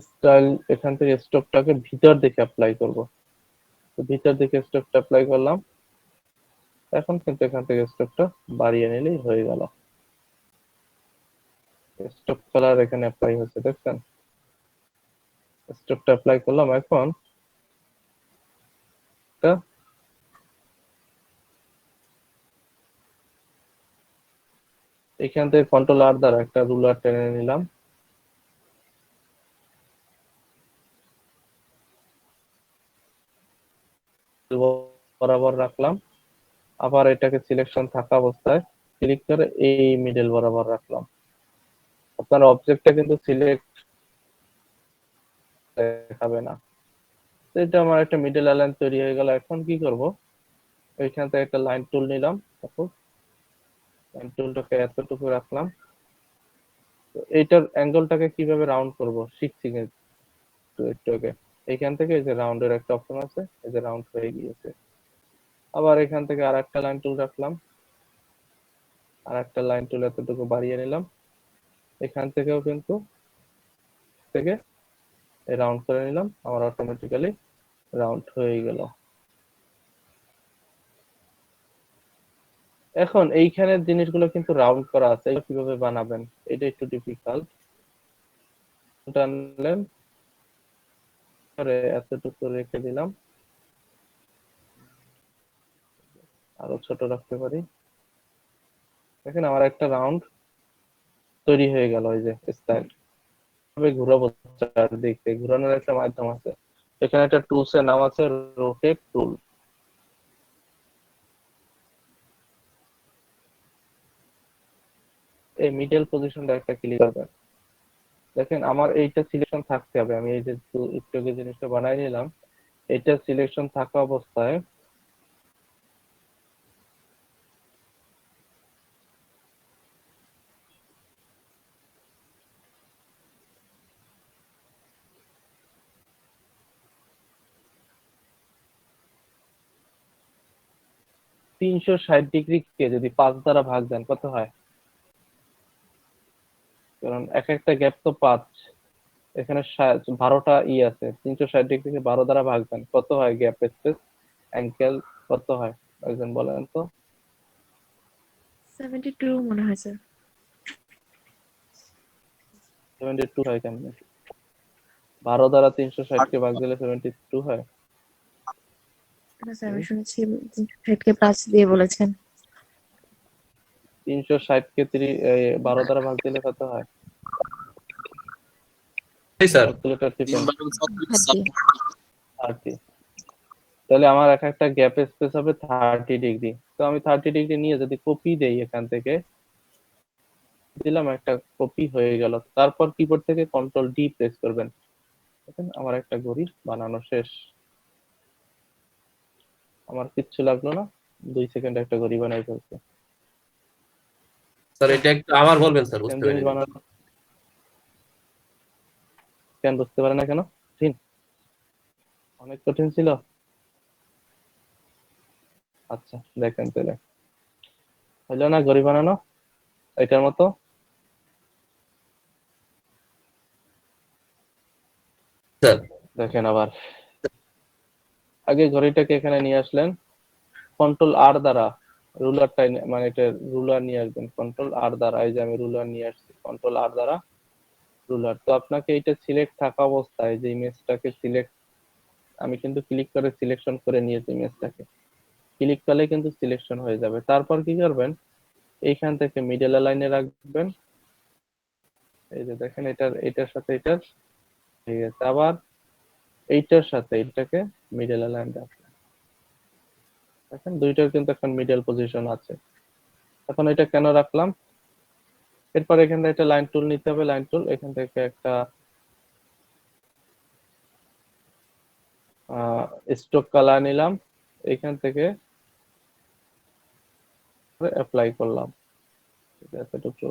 স্টাইল এখান থেকে স্ট্রোকটাকে ভিতর দিকে অ্যাপ্লাই করব, তো ভিতর দিকে স্ট্রোকটা অ্যাপ্লাই করলাম। এখন কিন্তু এখান থেকে স্ট্রোকটা বাড়িয়ে নিলেই হয়ে গেল। স্ট্রোক কালার এখানে অ্যাপ্লাই হচ্ছে, দেখছেন? স্ট্রোকটা অ্যাপ্লাই করলাম। এখন এটা এখান থেকে কন্ট্রোল আর দ্বারা একটা রুলার টেনে নিলাম, বরাবর রাখলাম। আবার এটাকে সিলেকশন থাকা অবস্থায় ক্লিক করে এই মিডল বরাবর রাখলাম। আপনার অবজেক্টটা কিন্তু সিলেক্ট দেখাবে না। তো এটা আমার একটা মিডল লাইন তৈরি হয়ে গেল। এখন কি করব, এইখান থেকে একটা লাইন টুল নিলাম, তারপর লাইন টুলটাকে এতটুকু রাখলাম। তো এইটার অ্যাঙ্গেলটাকে কিভাবে রাউন্ড করব শিখছি কিন্তু একটু আগে। এইখান থেকে এই যে রাউন্ডের একটা অপশন আছে, এই যে রাউন্ড হয়ে গিয়েছে। আবার এখান থেকে আর একটা লাইন টুল রাখলাম, আর একটা লাইন টুল এতটুকু বাড়িয়ে নিলাম। এখান থেকেও কিন্তু থেকে রাউন্ড করে নিলাম, আমার অটোমেটিক্যালি রাউন্ড হয়ে গেল। এখন এইখানের জিনিসগুলো কিন্তু রাউন্ড করা আছে, এগুলো কিভাবে বানাবেন এটা একটু ডিফিকাল্ট। টানলেন করে এতটুকু রেখে দিলাম, আরো ছোট রাখতে পারি। দেখেন আমার একটা রাউন্ড তৈরি হয়ে গেল। এই যে স্টাইল ঘুরাবো চারদিকে, ঘুরানোর একটা মাধ্যম আছে। এখানে একটা টুলস এর নাম আছে রোটেট টুল। এই মিডল পজিশনটা একটা ক্লিক করবেন। দেখেন আমার এইটা সিলেকশন থাকতে হবে, আমি এই যে একটু আগে জিনিসটা বানাই নিলাম, এটা সিলেকশন থাকা অবস্থায় /360 কে যদি 5 দ্বারা ভাগ দেন কত হয়? কারণ এক একটা গ্যাপ তো 5, এখানে 12টা আছে, 360 ডিগ্রি থেকে 12 দ্বারা ভাগ দেন, কত হয় গ্যাপ স্পেস অ্যাঙ্গেল, কত হয় একজন বলেন তো? 72 মনে হয় স্যার। 72 হয় কেমনে? 12 দ্বারা 360 কে ভাগ দিলে 72 হয়? না স্যার, আমি শুনেছি 360 কে 5 দিয়ে বলেছেন। 360 কে 12 দ্বারা ভাগ দিলে কত হয়? জি স্যার। ক্যালকুলেটর টিপেন। 30। 30। তাহলে আমার এক একটা গ্যাপ স্পেস হবে 30 ডিগ্রি। তো আমি 30 ডিগ্রি নিয়ে যদি কপি দেই, এখান থেকে দিলাম, একটা কপি হয়ে গেল। তারপর কিবোর্ড থেকে কন্ট্রোল ডি প্রেস করবেন। দেখেন আমার একটা ঘড়ি বানানো শেষ। আমার কিচ্ছু লাগলো না, 2 সেকেন্ড একটা ঘড়ি বানাই ফেলছে। স্যার এটা একটু আবার বলবেন স্যার, সেম বুঝতে জিনিস পারিনি। বানানো, কেন বুঝতে পারে না কেন? কঠিন, অনেক কঠিন ছিল। আচ্ছা দেখেন তাহলে হইলো না ঘড়ি বানানো এটার মতো? স্যার দেখেন আবার, আগে ঘড়িটাকে এখানে নিয়ে আসলেন, কন্ট্রোল আর দ্বারা রুলারটা, মানে এটা রুলার নিয়ে আসবেন, কন্ট্রোল আর দ্বারা। এই যে আমি রুলার নিয়ে আসছি, কন্ট্রোল আর দ্বারা রুলার। তো আপনাকে এটা সিলেক্ট থাকা অবস্থায় যে ইমেজটাকে সিলেক্ট, আমি কিন্তু ক্লিক করে সিলেকশন করে নিয়েছি ইমেজটাকে, ক্লিক করলে কিন্তু সিলেকশন হয়ে যাবে। তারপর কি করবেন, এইখান থেকে মিডল লাইনে রাখবেন। এই যে দেখেন এটার সাথে এটার ঠিক আছে, আবার এইটার সাথে এটাকে মিডল লাইন রাখবেন। দেখেন দুইটার কিন্তু এখন মিডল পজিশন আছে। এখন এটা কেন রাখলাম, এরপর এখান থেকে একটা লাইন টুল নিতে হবে, লাইন টুল, এখান থেকে একটা স্ট্রোক কালার নিলাম, এখান থেকে অ্যাপ্লাই করলাম, ঠিক আছে, এতটুকু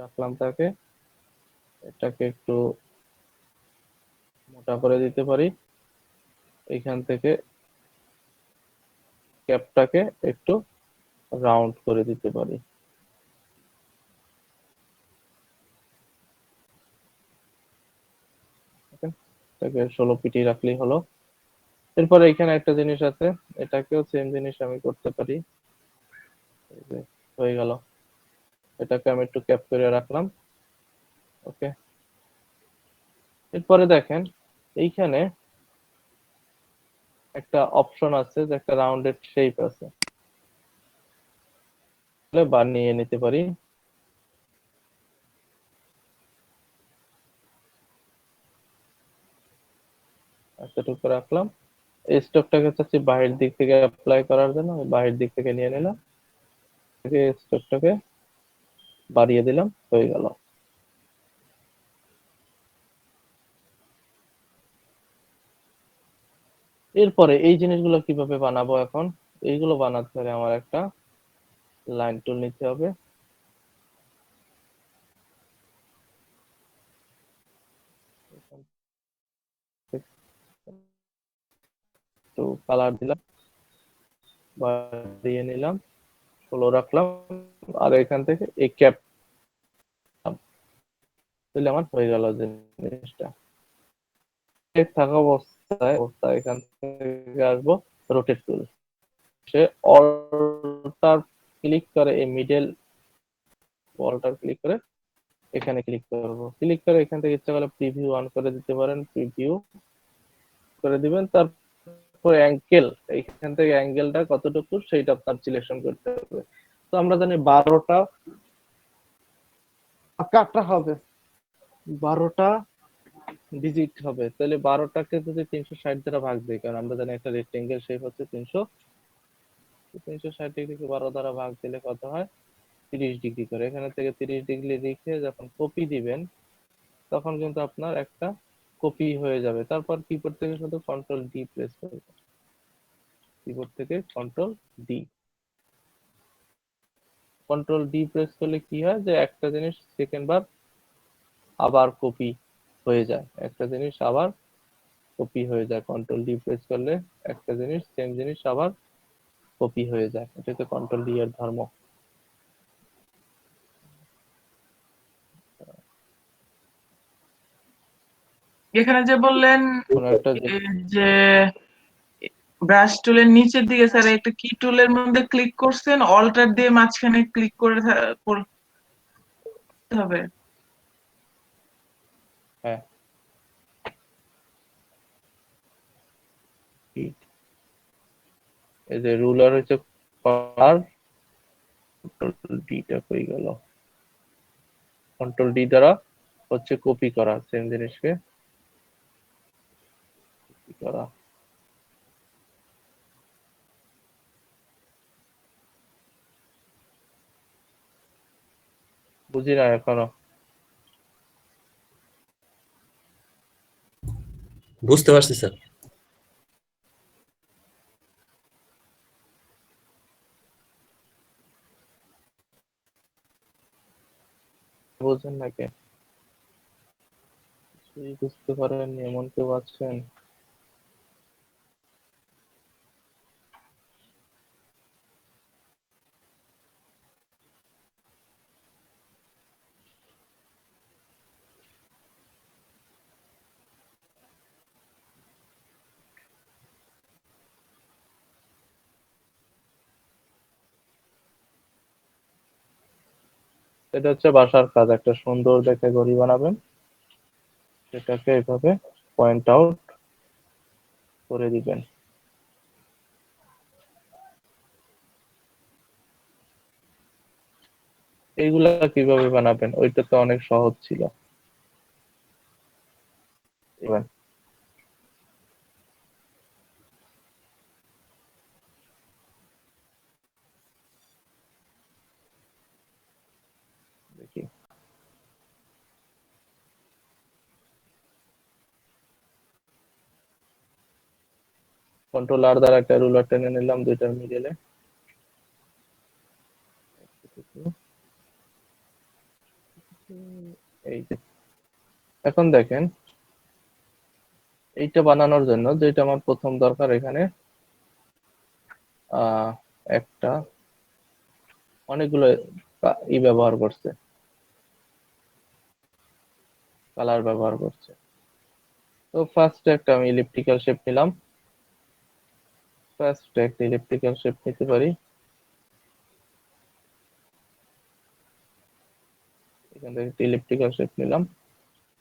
রাখলাম তাকে। এটাকে একটু মোটা করে দিতে পারি, এখান থেকে ক্যাপটাকে একটু রাউন্ড করে দিতে পারি। এটাকে 16 পিটি রাখলেই হলো। এরপরে এখানে একটা জিনিস আছে, এটাকেও সেম জিনিস আমি করতে পারি। এই যে হয়ে গেল, এটাকে আমি একটু ক্যাপ করে রাখলাম। ওকে, এরপরে দেখেন এইখানে একটা অপশন আছে যে একটা রাউন্ডেড শেপ আছে, বানিয়ে নিতে পারি। এতটুকু রাখলাম। এই স্টকটাকে চাচ্ছি বাহির দিক থেকে অ্যাপ্লাই করার জন্য, আমি বাহির দিক থেকে নিয়ে নিলাম, স্টকটাকে বাড়িয়ে দিলাম, হয়ে গেল। এরপরে এই জিনিসগুলো কিভাবে বানাবো এখন, এইগুলো বানাতে হলে আমার একটা লাইন টুল নিতে হবে, একটু কালার দিলাম, বাড়িয়ে নিলাম, 16 রাখলাম, আর এখান থেকে এই ক্যাপ তাহলে আমার হয়ে গেল জিনিসটা। থাকা অবস্থায় এখান থেকে আসবো রোটেট টুল, সে অল্টার ক্লিক করে এই মিডল অল্টার ক্লিক করে এখানে ক্লিক করব, ক্লিক করে এখান থেকে ইচ্ছা করলে প্রিভিউ অন করে দিতে পারেন, প্রিভিউ করে দিবেন। তারপর অ্যাঙ্গেল, এইখান থেকে অ্যাঙ্গেলটা কতটুকু সেইটা আপনার সিলেকশন করতে হবে। তো আমরা জানি 12টা কাটা হবে, 12টা ডিজিট হবে, তাহলে 12টাকে যদি 360 দ্বারা ভাগ দিই, কারণ আমরা জানি একটা রেক্টেঙ্গেল শেপ হচ্ছে 360 ডিগ্রিকে 12 দ্বারা ভাগ দিলে কত হয়, 30 ডিগ্রি করে। এখানে থেকে 30 ডিগ্রি রেখে যখন কপি দিবেন তখন কিন্তু আপনার একটা কপি হয়ে যাবে। তারপর কিবোর্ড থেকে শুধু কন্ট্রোল ডি প্রেস করবেন, কিবোর্ড থেকে control D, control D press করলে কি হয় যে একটা জিনিস সেকেন্ড বার আবার কপি হয়ে যায়, একটা জিনিস আবার কপি হয়ে যায়। কন্ট্রোল ডি প্রেস করলে একটা জিনিস সেম জিনিস আবার কপি হয়ে যায়, এটা হচ্ছে কন্ট্রোল ডি এর ধর্ম। এখানে যে বললেন কোনো একটা যে ব্রাশ টুলের নিচের দিকে স্যার একটা কি টুলের মধ্যে ক্লিক করছেন, অল্টার দিয়ে মাঝখানে ক্লিক করতে হবে। হ্যাঁ এই যে রুলার হচ্ছে কালার, কন্ট্রোল ডিটা হয়ে গেল, কন্ট্রোল ডি দ্বারা হচ্ছে কপি করা, সেম জিনিসকে কপি করা। বুঝি না এখনো। বুঝতে পারছি স্যার। বুঝেন নাকি? কিছুই বুঝতে পারেননি এমন কেউ আছেন? এটা হচ্ছে বাসার কাজ, একটা সুন্দর দেখে ঘড়ি বানাবেন, সেটাকে এভাবে পয়েন্ট আউট করে দিবেন। এইগুলা কিভাবে বানাবেন ওইটা তো অনেক সহজ ছিল। এবার দেখি, কন্ট্রোল আর দ্বারা একটা রুলার টেনে নিলাম দুইটার মিডলে। এই যে এখন দেখেন এইটা বানানোর জন্য যেটা আমার প্রথম দরকার, এখানে আহ একটা অনেকগুলো ব্যবহার করছে, কালার ব্যবহার করছে। তো ফার্স্ট একটা আমি ইলিপ্টিক্যাল শেপ নিলাম, ফার্স্ট একটা ইলিপ্টিক্যাল শেপ নিতে পারি। এখান থেকে ইলিপ্টিক্যাল শেপ নিলাম,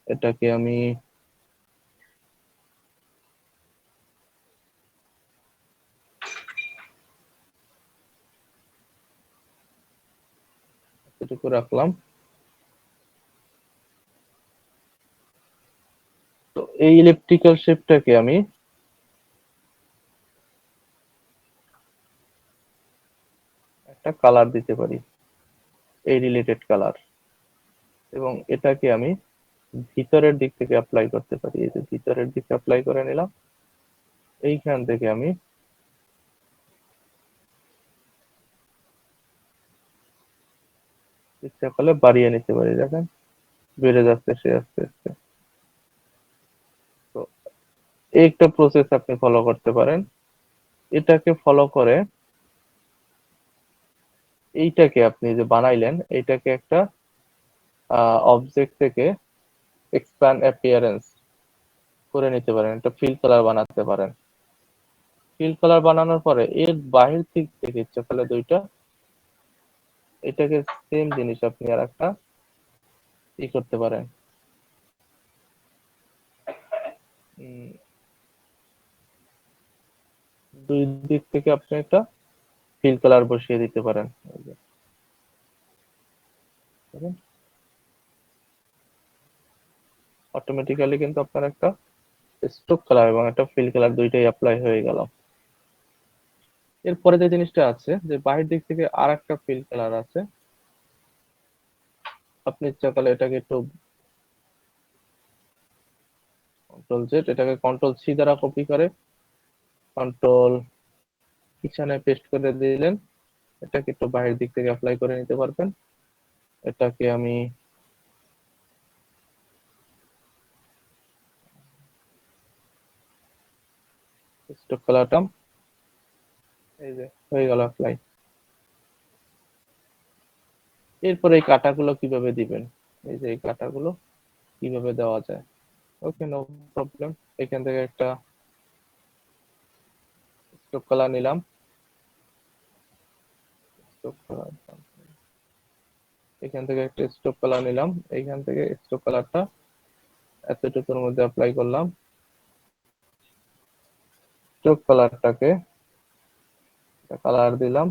এটাকে আমি এটুকু রাখলাম। তো এই ইলিপ্টিক্যাল শেপটাকে আমি একটা কালার দিতে পারি, এই রিলেটেড কালার, এবং এটাকে আমি ভিতরের দিক থেকে অ্যাপ্লাই করতে পারি। এই যে ভিতরের দিকে অ্যাপ্লাই করে নিলাম, এইখান থেকে আমি ইচ্ছা করলে বাড়িয়ে নিতে পারি, দেখেন বেড়ে যাচ্ছে সে আস্তে আস্তে। তো এই একটা প্রসেস আপনি ফলো করতে পারেন। এটাকে ফলো করে এইটাকে আপনি যে বানাইলেন এইটাকে একটা অবজেক্ট থেকে এক্সপ্যান্ড অ্যাপিয়ারেন্স করে নিতে পারেন, একটা ফিল কালার বানাতে পারেন। ফিল কালার বানানোর পরে এর বাহির দিক থেকে ইচ্ছা করলে দুইটা, এটাকে সেম জিনিস আপনি আর একটা ই করতে পারেন, দুই দিক থেকে আপনি একটা ফিল কালার বসিয়ে দিতে পারেন। অটোমেটিক্যালি কিন্তু আপনার একটা স্ট্রোক কালার এবং একটা ফিল কালার দুইটাই অ্যাপ্লাই হয়ে গেল। এরপরে যে জিনিসটা আছে যে বাহির দিক থেকে আর একটা ফিল কালার আছে, আপনি ইচ্ছা করলে এটাকে একটু কন্ট্রোল জেড, এটাকে কন্ট্রোল সি দ্বারা কপি করে কন্ট্রোল পিছনে পেস্ট করে দিলেন, এটাকে একটু বাহির দিক থেকে অ্যাপ্লাই করে নিতে পারবেন। এটাকে আমি স্ট্রোক কালারটা এই যে হয়ে গেল অ্যাপ্লাই। এরপরে এই কাটাগুলো কিভাবে দিবেন, এই যে এই কাটাগুলো কিভাবে দেওয়া যায়, ওকে, নো প্রবলেম। এখান থেকে একটা স্ট্রোক কালার নিলাম, স্ট্রোক কালার, এখান থেকে একটা স্ট্রোক কালার নিলাম, এখান থেকে স্ট্রোক কালারটা এতটুকুর মধ্যে অ্যাপ্লাই করলাম। স্ট্রোক কালারটাকে কালার দিলাম,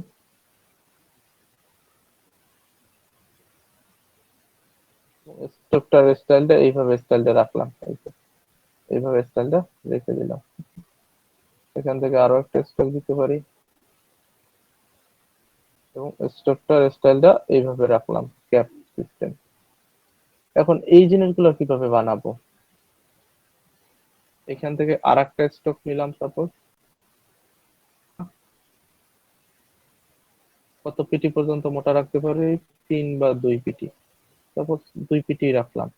স্ট্রোকটার স্টাইলটা এইভাবে স্টাইলটা রাখলাম, এইভাবে স্টাইলটা রেখে দিলাম। এখান থেকে আরো একটা স্ট্রোক দিতে পারি এবং স্ট্রোকটার স্টাইলটা এইভাবে রাখলাম, ক্যাপ সিস্টেম। এখন এই জিনিসগুলো কিভাবে বানাবো? এখান থেকে আর একটা স্ট্রোক নিলাম, সাপোজ কত পিটি পর্যন্ত মোটা রাখতে পারি? 3 বা 2 পিটি, সাপোজ 2 পিটি রাখলাম।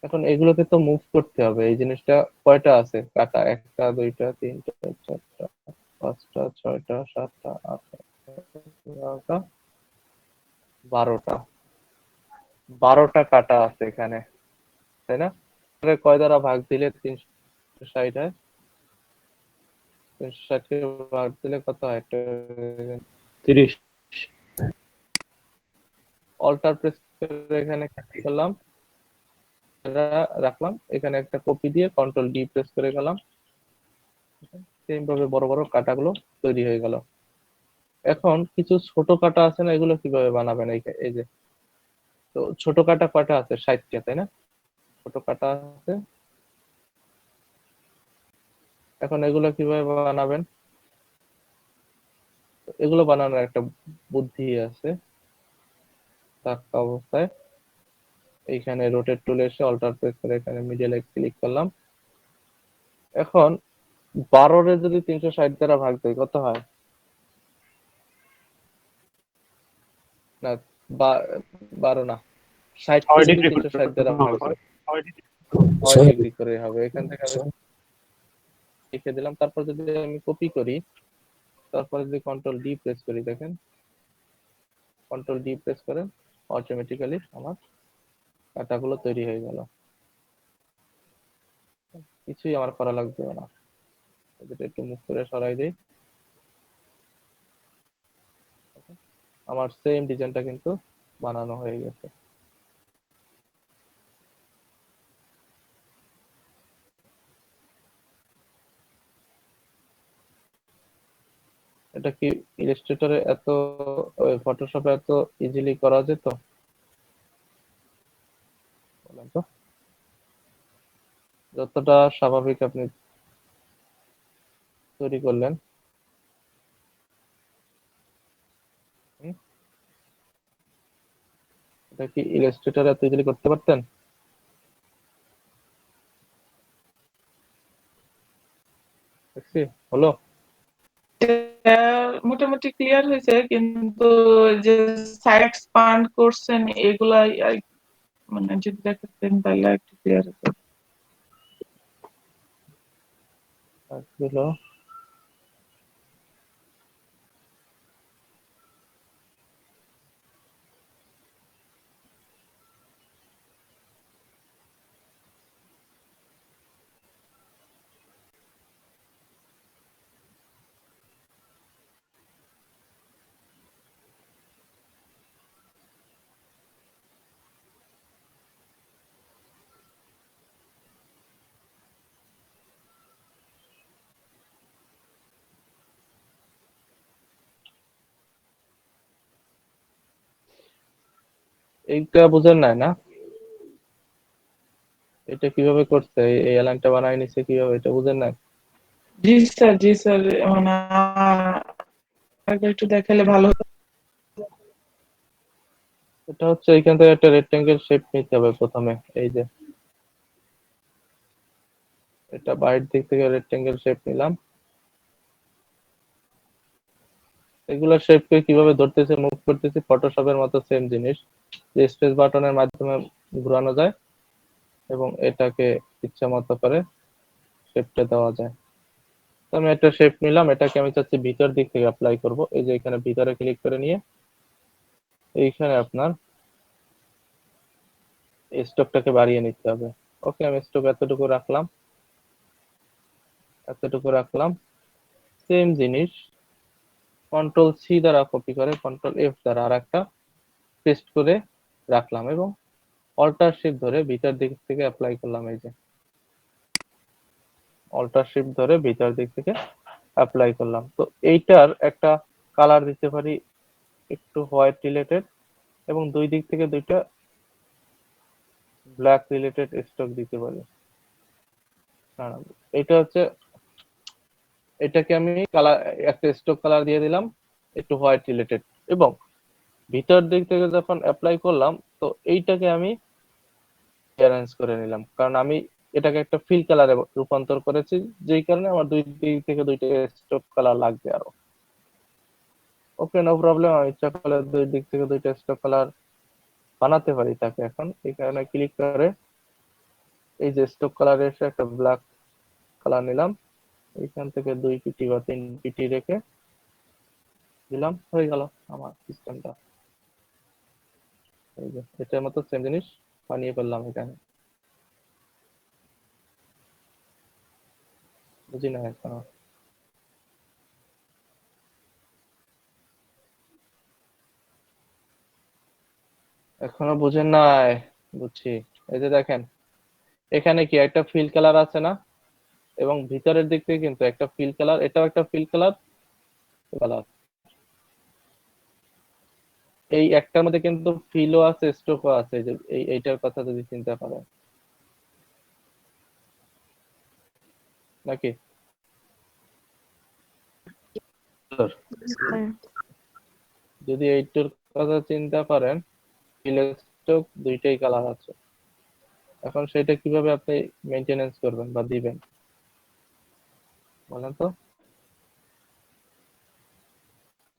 এখন এগুলোকে তো মুভ করতে হবে। এই জিনিসটা কয়টা আছে কাটা? 1টা 2টা 3টা 4টা 5টা 6টা 7টা 8টা 9টা 12টা, 12টা কাটা আছে এখানে, তাই না? তাহলে কয় দ্বারা ভাগ দিলে 360 হয়? 360 কে ভাগ দিলে কত হয়? 30। অল্টার প্রেস করে এখানে করলাম, রাখলাম। এখানে একটা কপি দিয়ে কন্ট্রোল ডি প্রেস করে গেলাম, সেম ভাবে বড় বড় কাটাগুলো তৈরি হয়ে গেল। এখন কিছু ছোট কাটা আছে না, এগুলো কিভাবে বানাবেন? এই যে, তো ছোট কাটা কয়টা আছে? 60টা, তাই না? ছোট কাটা আছে। এখন এগুলো কিভাবে বানাবেন? এগুলো বানানোর একটা বুদ্ধি আছে। থাকা অবস্থায় এইখানে রোটেট টুলে এসে অল্টার প্রেস করে এখানে মিডলে ক্লিক করলাম। এখন 12 যদি 360 দ্বারা ভাগ দেয় কত হয়? না, 12 না, 60 কে যদি 360 দ্বারা ভাগ দেয় 6 ডিগ্রি করে হবে। এখান থেকে আমি লিখে দিলাম। তারপর যদি আমি কপি করি, তারপরে যদি কন্ট্রোল ডি প্রেস করি, দেখেন কন্ট্রোল ডি প্রেস করেন, অটোমেটিক্যালি আমার কাটাগুলো তৈরি হয়ে গেল। কিছুই আমার করা লাগবে না। এটা একটু মুভ করে সরাই দেই, আমার সেম ডিজাইনটা কিন্তু বানানো হয়ে গেছে। এটা কি ইলাস্ট্রেটরে এত, ফটোশপে এত ইজিলি করা যেত? বলেন তো, যতটা স্বাভাবিক আপনি তৈরি করলেন, এটা কি ইলাস্ট্রেটরে এত ইজিলি করতে পারতেন? দেখছি হলো। মোটামুটি ক্লিয়ার হয়েছে, কিন্তু যে সাইড এক্সপান্ড করছেন এগুলা মানে যদি দেখাতেন তাহলে একটু ক্লিয়ার হতো। হলো এইটা বুঝেন নাই না? এটা কিভাবে করছে, এই অ্যালাইনটা বানাই নিছে কিভাবে, এটা বুঝেন নাই? জি স্যার, জি স্যার, মানে একটু দেখালে ভালো হতো। এটা হচ্ছে এখান থেকে একটা রেক্টেঙ্গেল শেপ নিতে হবে প্রথমে। এই যে এটা বাইরের দিক থেকে রেক্টেঙ্গেল শেপ নিলাম। এগুলো শেপকে কিভাবে ধরতেছে, মুভ করতেছে, ফটোশপের মতো সেম জিনিস, যে স্পেস বাটনের মাধ্যমে ঘোরানো যায় এবং এটাকে ইচ্ছা মতো করে শেপটা দেওয়া যায়। তো আমি একটা শেপ নিলাম, এটাকে আমি চাচ্ছি ভিতর দিক থেকে অ্যাপ্লাই করব। এই যে এখানে ভিতরে ক্লিক করে নিয়ে এইখানে আপনার স্টকটাকে বাড়িয়ে নিতে হবে। ওকে, আমি স্টক এতটুকু রাখলাম। সেম জিনিস কন্ট্রোল সি দ্বারা কপি করে কন্ট্রোল এফ দ্বারা আর একটা পেস্ট করে রাখলাম এবং অল্টার শিফট ধরে ভিতর দিক থেকে অ্যাপ্লাই করলাম। এই যে অল্টার শিফট ধরে ভিতর দিক থেকে অ্যাপ্লাই করলাম। তো এইটার একটা কালার দিতে পারি একটু হোয়াইট রিলেটেড এবং দুই দিক থেকে দুইটা ব্ল্যাক রিলেটেড স্টক দিতে পারি। এটা হচ্ছে, এটাকে আমি কালার একটা স্টক কালার দিয়ে দিলাম একটু হোয়াইট রিলেটেড এবং ভিতর দিক থেকে যখন অ্যাপ্লাই করলাম তো এইটাকে আমি অ্যারেঞ্জ করে নিলাম, কারণ আমি এটাকে একটা ফিল কালারে রূপান্তর করেছি, যেই কারণে আমার দুই দিক থেকে দুইটা স্টক কালার লাগবে আরো। ওকে, নো প্রবলেম। আমি ইচ্ছা করলে দুই দিক থেকে দুইটা স্টক কালার বানাতে পারি তাকে। এখন এই কারণে ক্লিক করে এই যে স্টক কালার এসে একটা ব্ল্যাক কালার নিলাম, এইখান থেকে 2 পিটি বা 3 পিটি রেখে দিলাম, হয়ে গেল আমার সিস্টেমটা। এই যে এটার মতো সেম জিনিস বানিয়ে ফেললাম এখানে। বুঝি না এখনো। এখনো বুঝেন নাই? বুঝছি। এই যে দেখেন এখানে কি একটা ফিল কালার আছে না, এবং ভিতরের দিক থেকে কিন্তু একটা ফিল কালার, এটাও একটা ফিল কালার কালার। এই একটার মধ্যে কিন্তু ফিলও আছে স্ট্রোকও আছে, যে এইটার কথা যদি চিন্তা করেন নাকি। যদি এইটার কথা চিন্তা করেন, ফিল স্ট্রোক দুইটাই কালার আছে। এখন সেটা কিভাবে আপনি মেইনটেনেন্স করবেন বা দিবেন বলেন তো?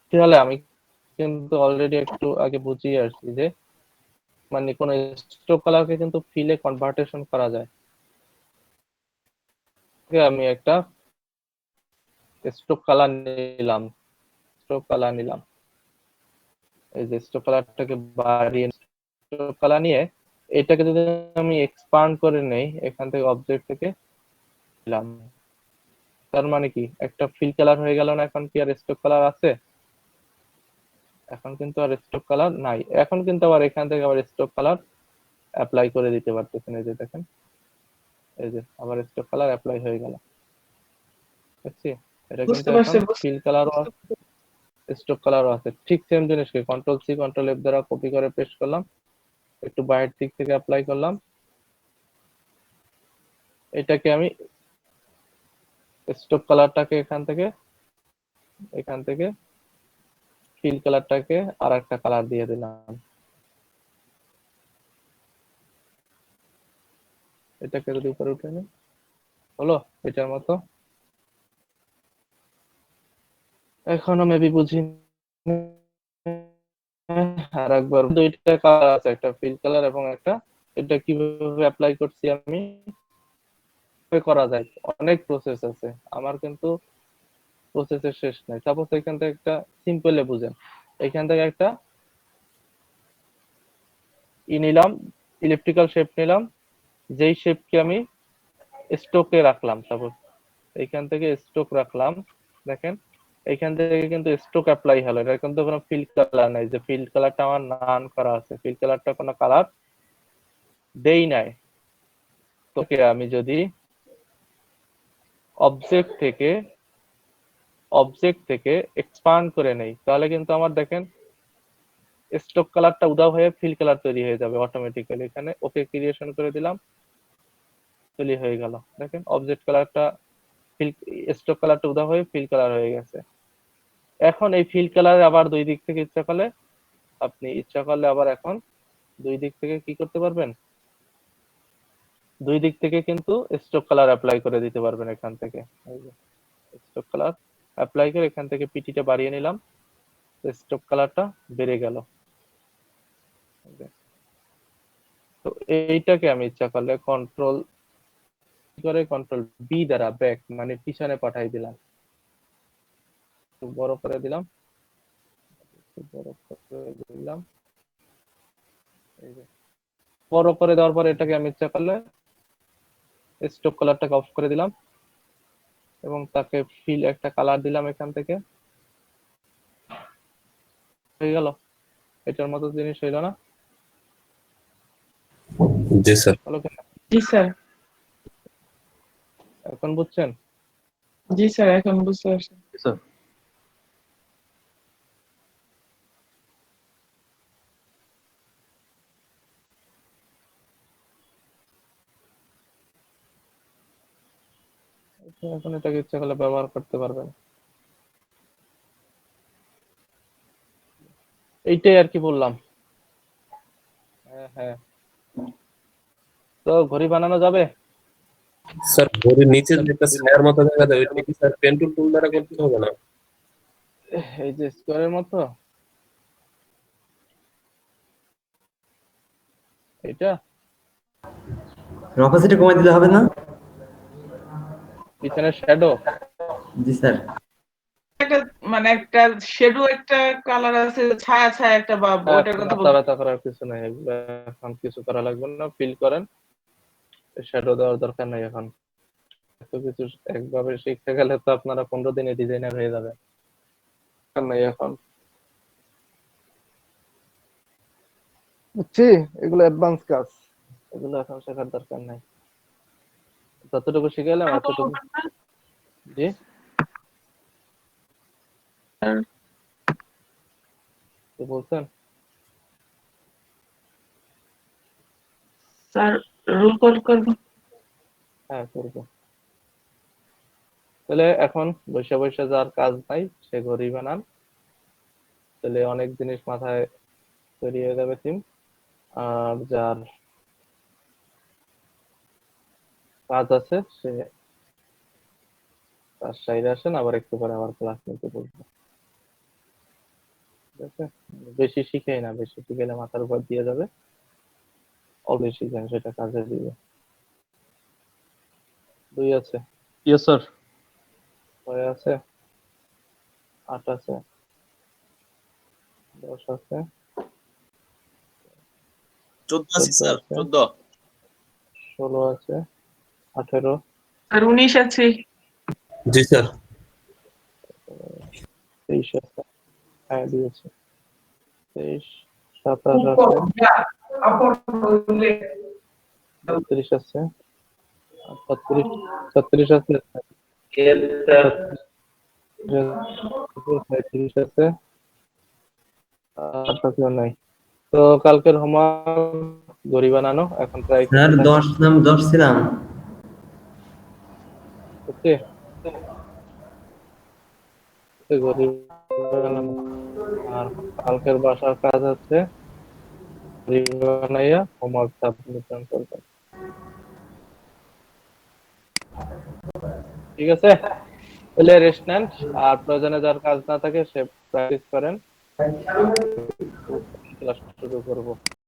তাহলে আমি কিন্তু অলরেডি একটু আগে বুঝিয়ে আসছি যে মানে কোন স্ট্রোক কালারকে কিন্তু ফিলে কনভার্টেশন করা যায়। আমি একটা স্ট্রোক কালার নিলাম, এই যে স্ট্রোক কালারটাকে বাড়িয়ে স্ট্রোক কালার নিয়ে এটাকে যদি আমি এক্সপান্ড করে নেই এখান থেকে অবজেক্ট থেকে নিলাম, তার মানে কি একটা ফিল কালার হয়ে গেল না? এখন কি আর স্ট্রোক কালার আছে? এখন কিন্তু আর স্ট্রোক কালার নাই। এখন কিন্তু আবার এখান থেকে আবার স্ট্রোক কালার অ্যাপ্লাই করে দিতে পারতেছেন। এই যে দেখেন, এই যে আবার স্ট্রোক কালার অ্যাপ্লাই হয়ে গেল, দেখছি? এটা কিন্তু বুঝতে এখন পারছি ফিল কালারও স্ট্রোক কালারও আছে। ঠিক সেম জিনিসকে কন্ট্রোল সি কন্ট্রোল এফ দ্বারা কপি করে পেস্ট করলাম, একটু বাইরের দিক থেকে অ্যাপ্লাই করলাম। এটাকে আমি স্ট্রোক কালারটাকে এখান থেকে ফিল কালারটাকে আর একটা কালার দিয়ে দিলাম। এটাকে যদি উপরে উঠে নিই, হলো এটার মতো। এখনো মেবি বুঝি আর একবার। দুইটা কালার আছে, একটা ফিল কালার এবং একটা, এটা কিভাবে অ্যাপ্লাই করছি আমি করা যায়, অনেক প্রসেস আছে আমার, কিন্তু প্রসেসের শেষ নাই। সাপোজ এখান থেকে একটা সিম্পলে বুঝেন, এখান থেকে একটা নিলাম, ইলেকট্রিক্যাল শেপ নিলাম, যেই শেপকে আমি স্ট্রোকে রাখলাম। সাপোজ এখান থেকে স্ট্রোক রাখলাম, দেখেন এখান থেকে কিন্তু স্ট্রোক অ্যাপ্লাই হলো, এটা কিন্তু কোনো ফিল কালার নাই, যে ফিল কালারটা আমার নান করা আছে, ফিল কালারটা কোনো কালার দেই নাই। তোকে আমি যদি অবজেক্ট থেকে এক্সপান্ড করে নেই, তাহলে কিন্তু আমার দেখেন স্ট্রোক কালারটা উধাও হয়ে ফিল কালার তৈরি হয়ে যাবে অটোমেটিক্যালি। এখানে ওকে ক্রিয়েশন করে দিলাম, তৈরি হয়ে গেল। দেখেন অবজেক্ট কালারটা ফিল, স্ট্রোক কালারটা উধাও হয়ে ফিল কালার হয়ে গেছে। এখন এই ফিল কালার আবার দুই দিক থেকে ইচ্ছা করলে আবার এখন দুই দিক থেকে কি করতে পারবেন? দুই দিক থেকে কিন্তু স্ট্রোক কালার অ্যাপ্লাই করে দিতে পারবেন এখান থেকে। স্ট্রোক কালার অ্যাপ্লাই করে এখান থেকে পিটিটা বাড়িয়ে নিলাম, স্ট্রোক কালারটা বেড়ে গেল। তো এইটাকে আমি ইচ্ছা করলে কন্ট্রোল বি দ্বারা ব্যাক মানে পিছনে পাঠাই দিলাম, বড় করে দিলাম, এই যে বড় করে দেওয়ার পরে এটাকে আমি ইচ্ছা করলে স্ট্রোক কালারটাকে অফ করে দিলাম এবং তাকে ফিল একটা কালার দিলাম এখান থেকে, হয়ে গেল। এটার মতো জিনিস হইল না? জি স্যার। ভালো কিনা? জি স্যার। এখন বুঝছেন? জি স্যার, এখন বুঝতে পারছি। স্যার এখন এটাকে ইচ্ছা করলে ব্যবহার করতে পারবেন। এইটাই আর কি বললাম। হ্যাঁ হ্যাঁ, তো ঘড়ি বানানো যাবে? স্যার ঘড়ির নিচে যে একটা স্কয়ার মতো দেখা যায় ওইটা কি স্যার পেন টুল দ্বারা করতে হবে না? এই যে স্কোয়ারের মতো এটা অপাসিটি কমাই দিলে হবে না? পিছনের শ্যাডো। জি স্যার। একটা মানে একটা শেডো একটা কালার আছে, ছায়া ছায়া একটা বা ওটার কথা মাথা ব্যথা করার কিছু নাই, এগুলো এখন কিছু করা লাগবে না, ফিল করেন। শ্যাডো দেওয়ার দরকার নাই এখন। এত কিছু একভাবে শিখতে গেলে তো আপনারা 15 দিনে ডিজাইনার হয়ে যাবে, দরকার নাই এখন। বুঝছি, এগুলো অ্যাডভান্স কাজ, এগুলো এখন শেখার দরকার নাই। যতটুকু শিখাইলাম এতটুকু। জি কি বলছেন? স্যার রোল কল করবো। হ্যাঁ করবো। তাহলে এখন বসে বসে যার কাজ নাই সে ঘড়ি বানান, তাহলে অনেক জিনিস মাথায় তৈরি হয়ে যাবে টিম। আর যার কাজ আছে সে তার সাইডে আসেন, আবার একটু পরে আবার ক্লাস নিতে বলবো। ঠিক আছে? বেশি শিখেই না, বেশি শিখেলে মাথার উপর দিয়ে যাবে। অল্প শিখেন, সেটা কাজে দিবে। 2 আছে, ইয়েস স্যার। 6 আছে, 8 আছে, 10 আছে, 14 আছে স্যার, 14। 16 আছে, 18, স্যার 19 আছে। জি স্যার। 23 আছে, হ্যাঁ দিয়েছে 23, 27 আছে, 32 আছে, 36, 36 আছে, 35 আছে, আর কিছু নাই। তো কালকের হোমওয়ার্ক ঘড়ি বানানো এখন প্রায় স্যার 10 ছিলাম। ওকে, ঘড়ি বানানো। আর কালকের বাসার কাজ হচ্ছে ঘড়ি বানাইয়া হোমওয়ার্ক সাবমিট করবেন। ঠিক আছে? তাহলে রেস্ট নেন, আর প্রয়োজনে যার কাজ না থাকে সে প্র্যাকটিস করেন। ক্লাস শুরু করবো।